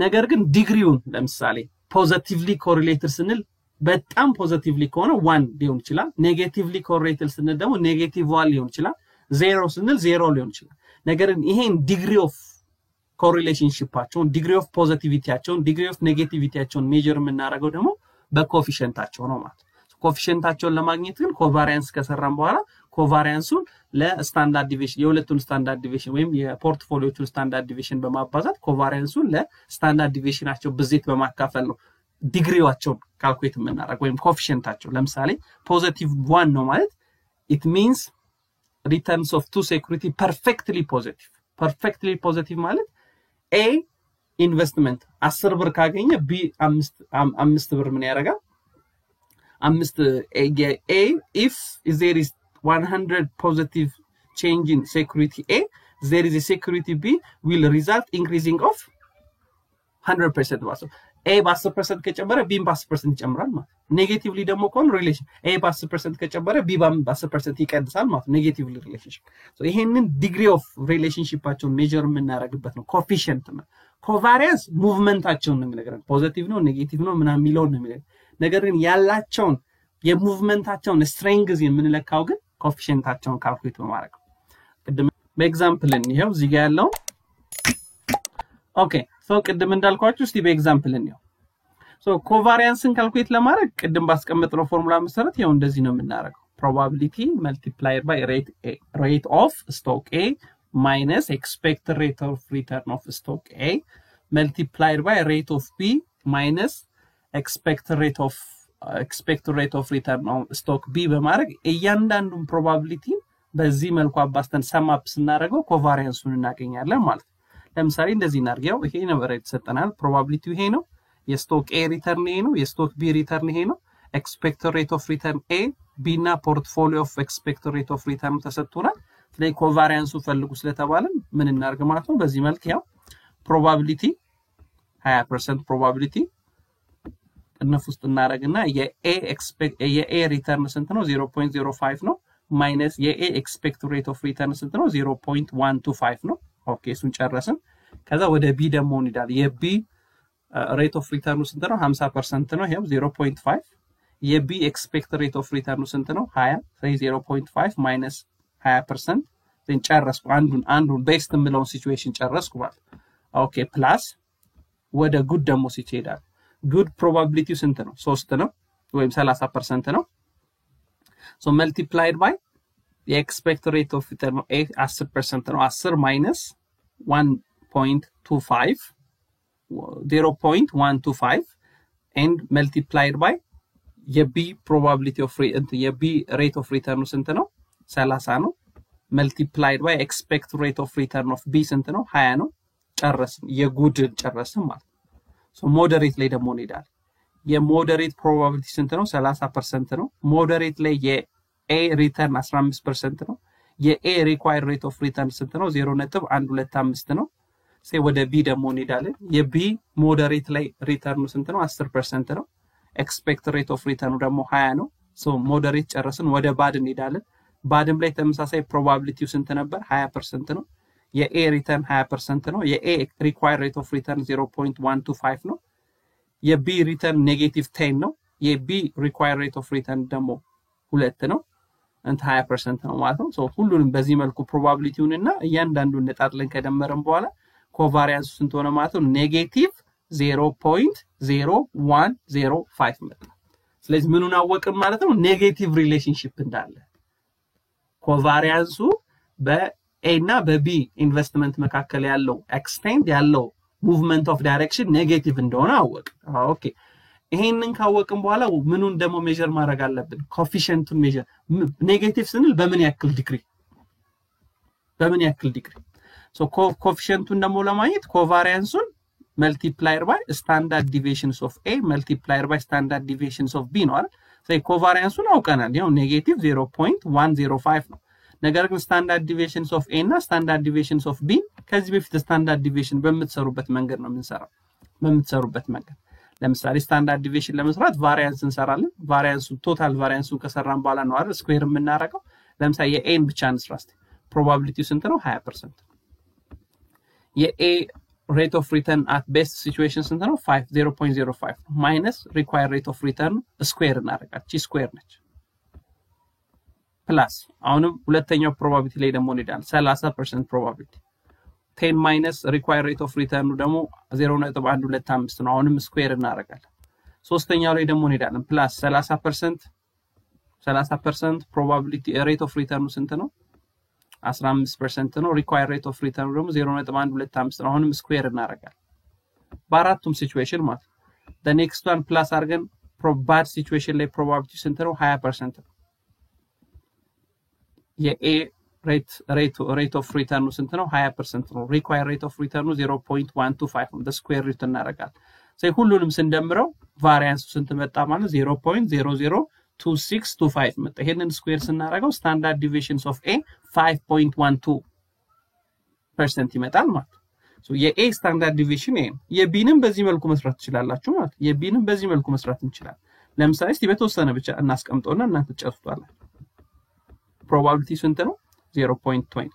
ነገር ግን ዲግሪውን ለምሳሌ positively correlated ስንል በጣም positively ከሆነ 1 ሊሆን ይችላል። negatively correlated ስንል ደግሞ negative 1 ሊሆን ይችላል። 0 ስንል 0 ሊሆን ይችላል። ነገር ግን ይሄን degree of correlationshipአቸውን degree of positivityአቸውን degree of negativityአቸውን ሜጀር የምናደርገው ደግሞ በኮኤፊሺየንታቸው ነው ማለት። ኮኤፊሺየንታቸውን ለማግኘት ግን ኮቫሪያንስ ከሰራን በኋላ ኮቫሪያንሱን ለስታንዳርድ ዲቪዬሽን የሁለቱን ስታንዳርድ ዲቪዬሽን ወይም የፖርትፎሊዮቹን ስታንዳርድ ዲቪዬሽን በማባዛት ኮቫሪያንሱን ለስታንዳርድ ዲቪዬሽናቸው ብዜት በማካፈል ነው ዲግሪዋቸውን ካልኩሌት የምናደርገው ወይም ኮኤፊሺየንታቸው። ለምሳሌ ፖዚቲቭ 1 ነው ማለት it means returns of two security perfectly positive ማለት A ኢንቨስትመንት 10 ብር ካገኘ B 5 ብር ምን ያደርጋል? 5 A if there is 100 positive change in security A, there is a security B will result increasing of 100% also. A በ10% ከጨመረ B በ10% ይጨምራል ማለት። ኔጌቲቭሊ ደግሞ ኮን ሪሌሽን A በ10% ከጨመረ B በ10% ይቀንሳል ማለት ኔጌቲቭሊ ሪሌሽንሺፕ። ሶ ይሄንን ዲግሪ ኦፍ ሪሌሽንሺፓቸውን ሜጀር የምናደርግበት ነው ኮኤፊሺየንት ነው። ኮቫሪያንስ ሙቭመንታቸውን ነው የሚነግረን ፖዚቲቭ ነው ኔጌቲቭ ነው ምናምን የሚለውን ነው የሚነግረን። ነገር ግን ያላቸውን የሙቭመንታቸውን ስትሬንግዝ የምንለካው ግን ኮኤፊሺየንታቸውን ካልኩሌት በማድረግ ቅድም በኤግዛምፕል እንየው እዚህ ጋር ያለው ኦኬ ሶ ቅድም እንዳልኳችሁ እስቲ በኤግዛምፕል እንየው ሶ ኮቫሪያንስን ካልኩሌት ለማድረግ ቅድም ባስቀመጥነው ፎርሙላ መሰረት ያው እንደዚህ ነው የምናደርገው probability multiplied by rate of stock A minus expected rate of return of stock A multiplied by rate of B minus expected rate of return on stock B በማድረግ እያንዳንዱን ፕሮባቢሊቲ በዚህ መልኩ አባስተን ሰም አፕ ስናደርገው ኮቫሪያንሱን እናገኛለን ማለት ነው። ለምሳሌ እንደዚህ እናርገው ይሄ ነበር የተሰጠናል ፕሮባቢሊቲው ይሄ ነው የስቶክ A ሪተርን ይሄ ነው የስቶክ B ሪተርን ይሄ ነው expected rate of return A B እና portfolio of expected rate of return ተሰጥቶናል። ስለዚህ ኮቫሪያንሱ ፈልጉ ስለተባለን ምን እናርግ ማለት ነው በዚህ መልኩ ያው ፕሮባቢሊቲ 20% ፕሮባቢሊቲ ቅንፍ ውስጥ እናረግና የA ሪተርን ስንት ነው 0.05 ነው ማይነስ የA expected rate of return ስንት ነው 0.125 ነው። ኦኬ እሱን ጨረስን። ከዛ ወደ B ደግሞ እንሄዳለን። የB rate of return ስንት ነው 50% ነው ይሄው 0.5 የB expected rate of return ስንት ነው 20 ስለዚህ 0.5 minus 20% then ጨረስኩ አንዱን ቤስት የምለውን ሲቹዌሽን ጨረስኩ ማለት ኦኬ ፕላስ ወደ ጉድ ደግሞ ሲሄዳል good probability ስንት ነው 3 ነው ወይም 30% ነው so multiplied by the expected rate of return ነው 10% ነው 10 minus 1.25 0.125 and multiplied by የB probability of የB rate of return ስንት ነው 30 ነው multiplied by expected rate of return of B ስንት ነው 20 ነው ጨረስን የጉድ ጨረስን ማለት ሶ ሞዴሬት ላይ ደግሞ እንሄዳለን የሞዴሬት ፕሮባቢሊቲ ስንት ነው 30% ነው ሞዴሬት ላይ የኤ ሪተርን 15% ነው የኤ ሪኳየርድ ሬት ኦፍ ሪተርን ስንት ነው 0.125 ነው ሴ ወደ ቢ ደግሞ እንሄዳለን የቢ ሞዴሬት ላይ ሪተርኑ ስንት ነው 10% ነው ኤክስፔክትድ ሬት ኦፍ ሪተርኑ ደግሞ 20 ነው ሶ ሞዴሬት ጨረስን ወደ ባድ እንሄዳለን ባድም ላይ ተመሳሳይ ፕሮባቢሊቲው ስንት ነበር 20% ነው የኤ ሪተርን 20% ነው የኤ ሪኳየርድ ሬት ኦፍ ሪተርን 0.125 ነው የቢ ሪተርን -10 ነው የቢ ሪኳየርድ ሬት ኦፍ ሪተርን ደግሞ 2 ነው እንት 20% ነው ማለት ነው ሶ ሁሉንም በዚህ መልኩ ፕሮባቢሊቲውን እና እያንዳንዱን ነጣጥለን ከደመረን በኋላ ኮቫሪያንሱ ስንት ሆነ ማለት ነው -0.0105 መጣ ስለዚህ ምኑን አወቅን ማለት ነው ኔጌቲቭ ሪሌሽንሺፕ እንዳለ ኮቫሪያንሱ በኤ እና በቢ ኢንቨስትመንት መካከል ያለው ኤክስቴንድ ያለው ሙቭመንት ኦፍ ዳይሬክሽን ኔጌቲቭ እንደሆነ አወቅ ኦኬ ይሄንን ካወቅን በኋላ ምኑን ደግሞ ሜጀር ማድረግ አለብን ኮኤፊሺየንቱን ሜጀር ኔጌቲቭ ስንል በምን ያክል ዲግሪ ሶ ኮኤፊሺየንቱን ደግሞ ለማግኘት ኮቫሪያንሱን multiplied by standard deviations of A multiplied by standard deviations of B ነው አይደል ስለዚህ ኮቫሪያንሱን አውቀናል ያው -0.105 ነው ነገር ግን standard deviations of A እና standard deviations of B ከዚህ በፊት standard deviation በምትሰሩበት መንገድ ነው የምንሰራው በምትሰሩበት መንገድ ለምሳሌ standard deviation ለመስራት ቫሪያንስ እንሰራለን ቫሪያንሱ ቶታል ቫሪያንሱን ከሰራን በኋላ ነው አይደል ስኩዌር የምናደርገው ለምሳሌ የኤን ብቻ እንስራስት ፕሮባቢሊቲው ስንት ነው 20% የኤ rate of return at best situation ስንት ነው 0.05 minus required rate of return square እናደርጋለን እቺ ስኩዌር ነች ፕላስ አሁንም ሁለተኛው ፕሮባቢሊቲ ላይ ደግሞ እንሄዳለን 30% ፕሮባቢሊቲ 10 minus required rate of return ደግሞ 0.125 ነው አሁንም ስኩዌር እናደርጋለን ሶስተኛው ላይ ደግሞ እንሄዳለን ፕላስ 30% ፕሮባቢሊቲ rate of return ስንት ነው 15% ነው required rate of return ደግሞ 0.125 ነው አሁንም ስኩዌር እናደርጋለን በአራቱም ሲቹዌሽን ማለት the next one plus አድርገን bad situation ላይ probability ስንት ነው 20% ነው የኤ rate of return ስንት ነው 20% ነው required rate of return 0.125 ነው the square root እናደርጋለን ስለዚህ ሁሉንም ስንደምረው ቫሪያንሱ ስንት መጣ ማለት 0.002625 መጣ ይሄንን ስኩዌር ስናደርገው ስታንዳርድ ዲቪዬሽንስ ኦፍ ኤ 5.12% ይመጣል ማለት ሶ የኤ ስታንዳርድ ዲቪዬሽን ኤ የቢንም በዚህ መልኩ መስራት ትችላላችሁ ማለት የቢንም በዚህ መልኩ መስራት እንችላለን ለምሳሌ እስቲ በተወሰነ ብቻ እናስቀምጠውና እናንተ ጨርሱታላችሁ ፕሮባቢሊቲ ስንት ነው 0.20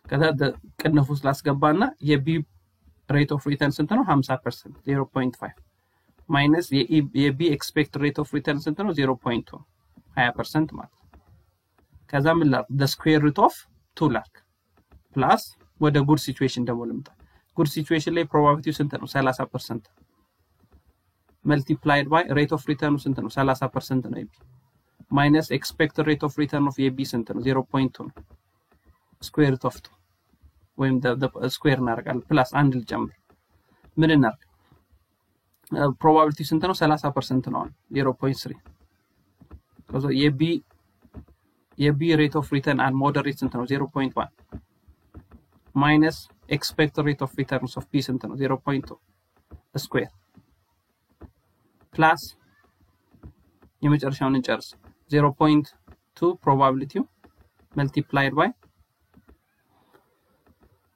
ከዛ ቅንፍ ውስጥ ላስገባና የቢ ሬት ኦፍ ሪተርን ስንት ነው 50% 0.5 minus የቢ expected rate of return ስንት ነው 0.2 20% ማለት ከዛ ምን ላድርግ the square root of 2 ላድርግ plus ወደ good situation ደግሞ ልምጣ good situation ላይ probability ስንት ነው 30% multiplied by rate of return ስንት ነው 30% ነው የቢ minus expected rate of return of የቢ ስንት ነው 0.2 ነው square root of 2 ወይም the square እናደርጋለን plus አንድ ልጨምር ምን እናድርግ probability ስንት ነው 30% ነው 0.3 ከዛ የቢ rate of return and moderate ስንት ነው 0.1 minus expected rate of returns of B ስንት ነው 0.2 square plus የመጨረሻውን እንጨርስ 0.2 probability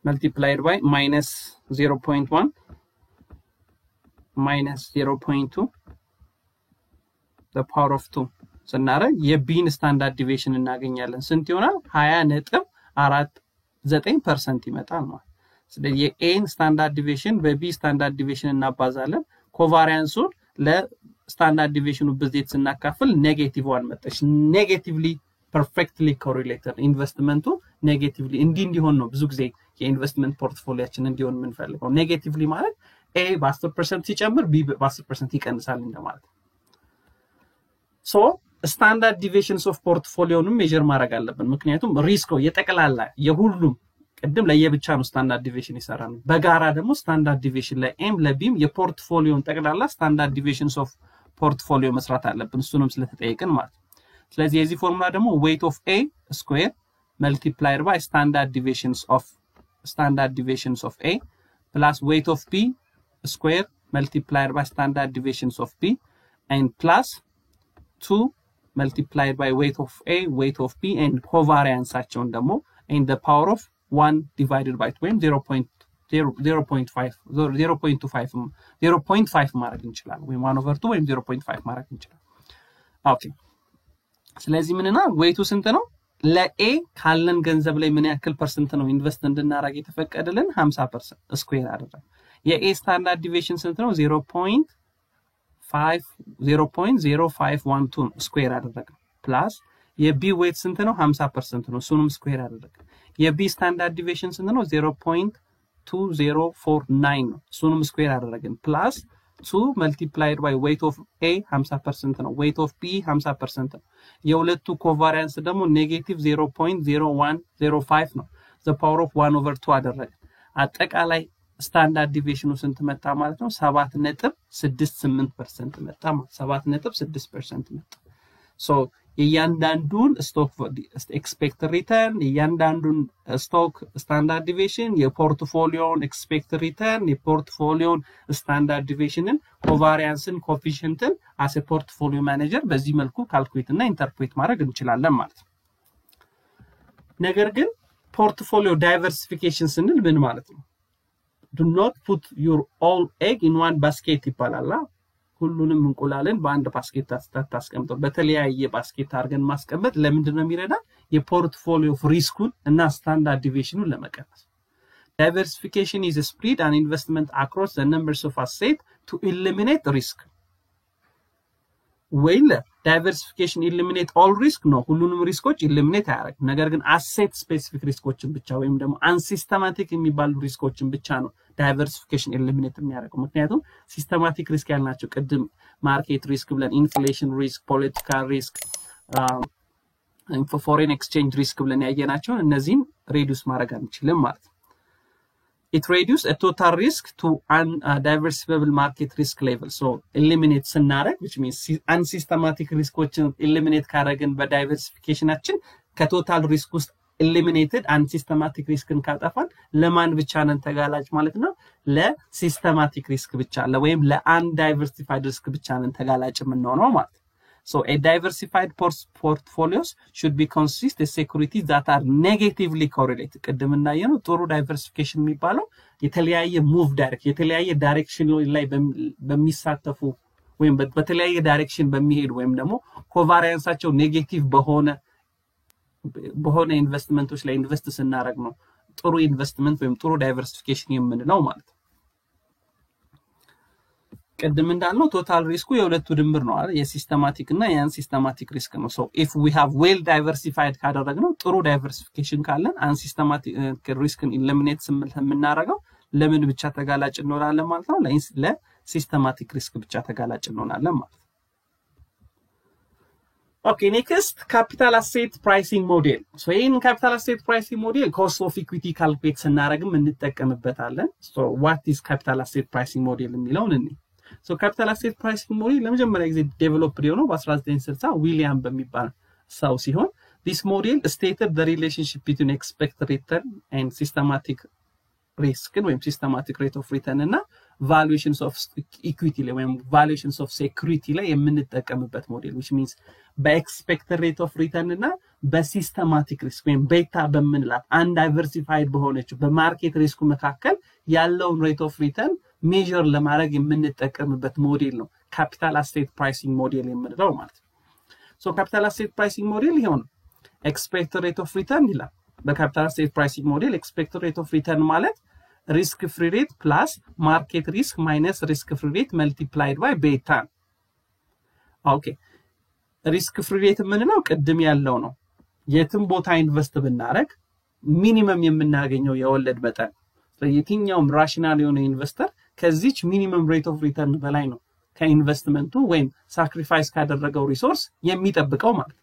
multiplied by minus 0.1 minus 0.2 the power of 2 ስናደርግ የቢን ስታንዳርድ ዲቪዬሽን እናገኛለን ስንት ይሆናል 20.49% ይመጣል ማለት ስለዚህ የኤን ስታንዳርድ ዲቪዬሽን በቢ ስታንዳርድ ዲቪዬሽን እናባዛለን ኮቫሪያንሱን ለስታንዳርድ ዲቪዬሽኑ ብዜት ስናካፍል ኔጌቲቭ 1 መጣች ኔጌቲቭሊ ፐርፌክትሊ ኮሪሌትድ ኢንቨስትመንቱ ኔጌቲቭሊ እንዲሆን ነው ብዙ ጊዜ የኢንቨስትመንት ፖርትፎሊዮአችን እንዲሆን የምንፈልገው ኔጌቲቭሊ ማለት A በ10% ሲጨምር B በ10% ይቀንሳል እንደማለት ሶ ስታንዳርድ ዲቪዬሽንስ ኦፍ ፖርትፎሊዮንም ሜጀር ማድረግ አለብን ምክንያቱም ሪስኮ የጠቅላላ የሁሉም ቀደም ለየብቻ ነው ስታንዳርድ ዲቪዬሽን ይሰራል በጋራ ደግሞ ስታንዳርድ ዲቪዬሽን ላይ ኤም ለቢም የፖርትፎሊዮን ጠቅላላ ስታንዳርድ ዲቪዬሽንስ ኦፍ ፖርትፎሊዮ መስራት አለብን እሱንም ስለተጠየቅን ማለት ስለዚህ የዚህ ፎርሙላ ደግሞ weight of A square multiplied by standard deviations of A plus weight of P square multiplied by standard deviations of P and plus 2 multiplied by weight of A, weight of P and covariance አቸውን ደግሞ and the power of 1 divided by 2 0.5 ማድረግ እንችላለን ወይም 1/2 ወይም 0.5 ማድረግ እንችላለን ኦኬ ስለዚህ ምንና weight ስንት ነው ለኤ ካለን ገንዘብ ላይ ምን ያክል ፐርሰንት ነው ኢንቨስት እንድናረግ የተፈቀደልን 50% ስኩዌር አደረገ የኤ ስታንዳርድ ዲቪዬሽን ስንት ነው 0.0512 ስኩዌር አደረገ ፕላስ የቢ ዌት ስንት ነው 50% ነው እሱንም ስኩዌር አደረገ የቢ ስታንዳርድ ዲቪዬሽን ስንት ነው 0.2049 ነው እሱንም ስኩዌር አደረገን ፕላስ 2 multiplied by weight of A 50% ነው weight of B 50% ነው የሁለቱ ኮቫሪያንስ ደግሞ ኔጌቲቭ 0.0105 ነው the power of 1/2 አደረገ አጠቃላይ ስታንዳርድ ዲቪዬሽኑ ስንት መጣ ማለት ነው 7.68% መጣ 7.6% መጣ so የያንዳንዱን ስቶክ ኤክስፔክትድ ሪተርን የያንዳንዱን ስቶክ ስታንዳርድ ዲቪዬሽን የፖርትፎሊዮን ኤክስፔክትድ ሪተርን የፖርትፎሊዮን ስታንዳርድ ዲቪዬሽንን ኮቫሪያንስን ኮኤፊሺየንትን አስ ኤ ፖርትፎሊዮ ማኔጀር በዚህ መልኩ ካልኩሌት እና ኢንተርፕሬት ማድረግ እንችላለን ማለት ነው ነገር ግን ፖርትፎሊዮ ዳይቨርሲፊኬሽን ስንል ምን ማለት ነው do not put your all egg in one basket ይባላል ሁሉንም እንቁላልን በአንድ ባስኬት ታስቀምጡ በተለያየ ባስኬት አድርገን ማስቀመጥ ለምንድን ነው የሚረዳ የፖርትፎሊዮ ሪስኩን እና ስታንዳርድ ዲቪዬሽኑን ለመቀነስ diversification is a spread an investment across the numbers of assets to eliminate risk well diversification eliminate all risk ነው ሁሉንም ሪስኮች eliminate አያደርግም ነገር ግን asset specific ሪስኮችን ብቻ ወይም ደግሞ unsystematic የሚባሉ ሪስኮችን ብቻ ነው diversification eliminate የሚያደርገው ምክንያቱም systematic risk ያልናቸው ቅድም market risk ብለን inflation risk political risk foreign exchange risk ብለን ያየናቸው እነዚህን reduce ማድረግ አንችልም ማለት ነው it reduces a total risk to diversifiable market risk level so eliminate ስናደርግ which means unsystematic riskዎችን eliminate ካደረግን በdiversificationአችን ከቶታል ሪስክ ውስጥ eliminated unsystematic riskን ካጠፋን ለማን ብቻ ነን ተጋላጭ ማለት ነው ለሲስተማቲክ ሪስክ ብቻ ለወይም ለundiversified risk ብቻ ነን ተጋላጭ የምንሆነው ማለት so a diversified portfolios should be consist of securities that are negatively correlated ቅድም እናየነው ጥሩ diversification የሚባለው የተለያየ move direct የተለያየ ዳይሬክሽን ላይ በሚሳተፉ ወይም በተለያየ ዳይሬክሽን በሚሄዱ ወይም ደግሞ ኮቫሪያንሳቸው ኔጌቲቭ በሆነ ኢንቨስትመንቶች ላይ ኢንቨስት ስናደርግ ነው ጥሩ ኢንቨስትመንት ወይም ጥሩ ዳይቨርሲፊኬሽን የምንለው ማለት ነው ቀደም እንዳልነው ቶታል ሪስኩ የሁለቱ ድምር ነው አይደል የሲስተማቲክ እና የአንሲስተማቲክ ሪስክ ነው so if we have well diversified ካደረግነው ጥሩ ዳይቨርሲፊኬሽን ካለን አንሲስተማቲክ ሪስክን ኢሊሚኔት የምናደርገው ለምን ብቻ ተጋላጭ እንሆናለን ማለት ነው ለሲስተማቲክ ሪስክ ብቻ ተጋላጭ እንሆናለን ማለት ነው Okay, next, capital asset pricing model. So, in capital asset pricing model, cost of equity calculates እናረግም እንጠቀምበታለን. So, what is capital asset pricing model የሚለውን እንይ. So, capital asset pricing model ለመጀመሪያ ጊዜ ዴቨሎፕ የሆነው በ1960 ዊሊያም በሚባል ሰው ሲሆን this model stated the relationship between expected return and systematic risk ወይም systematic rate of return እና valuations of equity ላይ ወይም valuations of security ላይ የምንጠቀምበት ሞዴል which means በexpected rate of return እና በsystematic risk ወይም ቤታ በመንላት undiversified በሆነች በማርኬት ሪስኩ መካከል ያለውን rate of return measure ለማድረግ የምንጠቀምበት ሞዴል ነው capital asset pricing model የምንለው ማለት ነው so capital asset pricing model ይሄው ነው expected rate of return ይላል በcapital asset pricing model expected rate of return ማለት risk free rate plus market risk minus risk free rate multiplied by beta okay risk free rate ምንለው ቅድም ያለው ነው የትም ቦታ ኢንቨስት ብናረግ ሚኒመም የምናገኘው የወለድ መጠን ስለየትኛውም ራሽናል የሆነ ኢንቨስተር ከዚች ሚኒመም ሬት ኦፍ ሪተርን በላይ ነው ከኢንቨስትመንቱ ወይም ሳክሪፋይስ ካደረገው ሪሶርስ የሚጠብቀው ማለት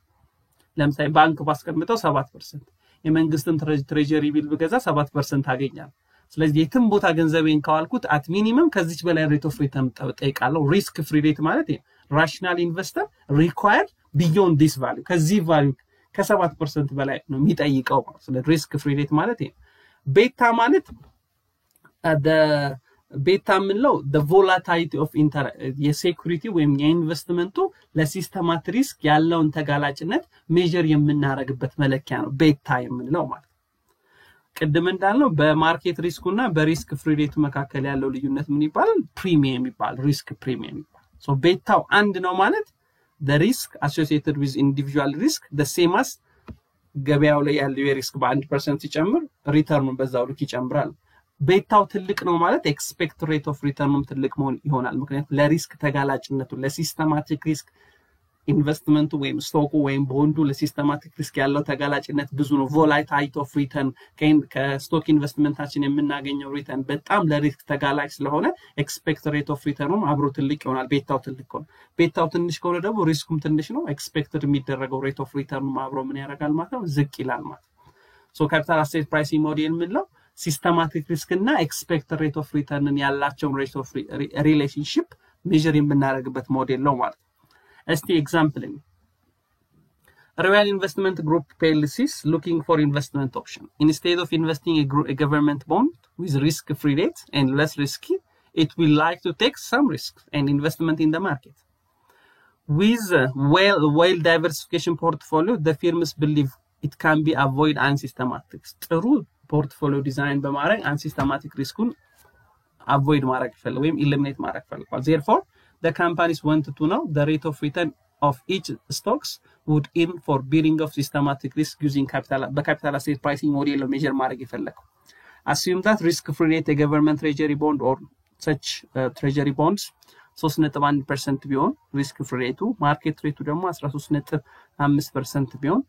ለምሳሌ ባንክ ባስቀምጠው 7% የመንግስትን ትሬጀሪ ቢል በገዛ 7% አገኛል ስለዚህ የትም ቦታ ገንዘቤን ካዋልኩት አት ሚኒመም ከዚች በላይ ሬት ኦፍ ሪተርን ጠይቃለሁ ሪስክ ፍሪ ሬት ማለት ነው rational investor required beyond this value ከዚህ value ከ7% በላይ ነው የሚጠይቀው ማለት ነው risk free rate ማለት ነው ቤታ ማለት the ቤታ ምንለው the volatility of የሴኩሪቲ ወይም የኢንቨስትመንቱ ለሲስተማቲክ ሪስክ ያለውን ተጋላጭነት ሜጀር የምናረግበት መለኪያ ነው ቤታ የምንለው ማለት ቅድም እንዳልነው በማርኬት ሪስኩና በሪስክ ፍሪ ሬቱ መካከል ያለው ልዩነት ምን ይባላል ፕሪሚየም ይባላል ሪስክ ፕሪሚየም ይባላል ሶ ቤታው አንድ ነው ማለት the risk associated with individual risk the same as ገበያው ላይ ያለው የሪስክ በ1% ሲጨምር ሪተርኑን በዛው ልክ ይጨምራል ቤታው ትልቅ ነው ማለት ኤክስፔክት ሬት ኦፍ ሪተርኑም ትልቅ መሆን ይሆናል ምክንያቱም ለሪስክ ተጋላጭነቱ ለሲስተማቲክ ሪስክ ኢንቨስትመንቱ ወይም ስቶኩ ወይም ቦንዱ ለሲስተማቲክ ሪስክ ያለው ተጋላጭነት ብዙ ነው ቮላቲሊቲ ኦፍ ሪተርን ከስቶክ ኢንቨስትመንታችን የምናገኘው ሪተርን በጣም ለሪስክ ተጋላጭ ስለሆነ ኤክስፔክት ሬት ኦፍ ሪተርኑም አብሮ ትልቅ ይሆናል ቤታው ትልቅ ነው ቤታው ትንሽ ከሆነ ደግሞ ሪስኩም ትንሽ ነው ኤክስፔክትድ የሚደረገው ሬት ኦፍ ሪተርኑም አብሮ ምን ያደርጋል ማለት ነው ዝቅ ይላል ማለት ሶ ካፒታል አሴት ፕራይሲንግ ሞዴል ምንለው systematic risk እና expected rate of return ያላቸው rate of relationship measure የምናደርግበት ሞዴል ነው ማለት እስቲ ኤግዛምፕል Royal Investment Group PLCs looking for investment option instead of investing a government bond with risk free rate and less risky it will like to take some risk and investment in the market with well diversification portfolio the firms believe it can be avoid unsystematic ጥሩ portfolio design በማድረግ unsystematic riskን avoid ማድረግ ይፈልጋል ወይም eliminate ማድረግ ይፈልጋል therefore the companies want to know the rate of return of each stocks would aim for bearing of systematic risk using capital asset pricing model measure ማድረግ ይፈልጋል assume that risk free rate a government treasury bond or such treasury bonds 3.1% ቢሆን risk free rate market rate ደግሞ 13.5% ቢሆን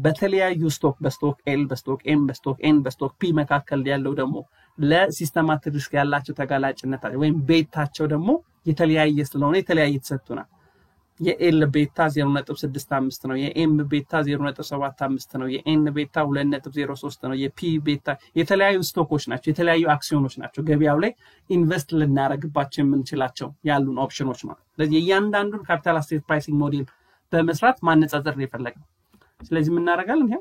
በተለያዩ ስቶክ በስቶክ ኤል በስቶክ ኤም በስቶክ ኤን በስቶክ ፒ መካከል ያለው ደግሞ ለሲስተማቲክ ሪስክ ያላቸው ተጋላጭነት ወይም ቤታቸው ደግሞ የተለያየ ስለሆነ የተለያየ ተሰጥቷል የኤል ቤታ 0.65 ነው የኤም ቤታ 0.75 ነው የኤን ቤታ 2.03 ነው የፒ ቤታ የተለያዩ ስቶኮች ናቸው የተለያዩ አክሲዮኖች ናቸው ገበያው ላይ ኢንቨስት ልናረግባቸው የምንችላቸው ያሉን ኦፕሽኖች ማለት ስለዚህ እያንዳንዱን ካፒታል አሴት ፕራይሲንግ ሞዴል በመስራት ማነጻጸር ነው የፈለግነው ስለዚህ ምን እናደርጋለን ይሄ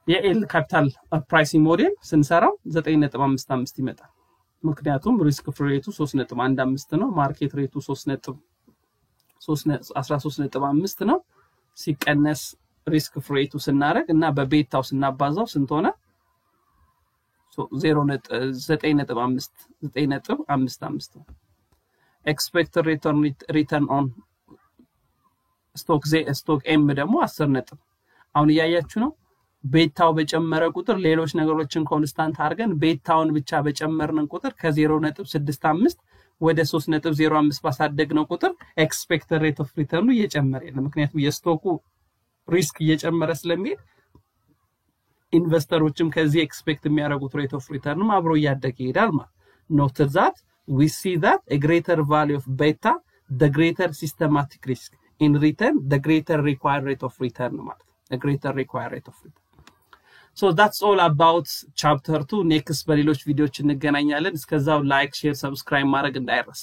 የኤል ካፒታል ፕራይሲንግ ሞዴል ስንሰራው 9.55 ይመጣል ምክንያቱም ሪስክ ፍሪ ሬቱ 3.15 ነው ማርኬት ሬቱ 13.5 ነው ሲቀነስ ሪስክ ፍሪ ሬቱ ስናረግ እና በቤታው ስናባዛው ስንት ሆነ 9.55 expected return on ስቶክ ኤም ደግሞ 10 ነጥብ አሁን ያያችሁ ነው ቤታው በጨመረ ቁጥር ሌሎች ነገሮችን ኮንስታንት አድርገን ቤታውን ብቻ በጨመርን ቁጥር ከ0.65 ወደ 3.05 ባሳደግነው ቁጥር ኤክስፔክትድ ሬት ኦፍ ሪተርኑ እየጨመረ ነው ምክንያቱም የስቶኩ ሪስክ እየጨመረ ስለሚሄድ ኢንቨስተሮችም ከዚህ ኤክስፔክት የሚያደርጉት ሬት ኦፍ ሪተርንም አብሮ እያደገ ይሄዳል ማለት note that we see that a greater value of beta the greater systematic risk in return the greater required rate of return the greater required rate of return so that's all about chapter 2 next በሌሎች ቪዲዮዎች እንገናኛለን እስከዛው ላይክ ሼር ሰብስክራይብ ማድረግ እንዳይረሳ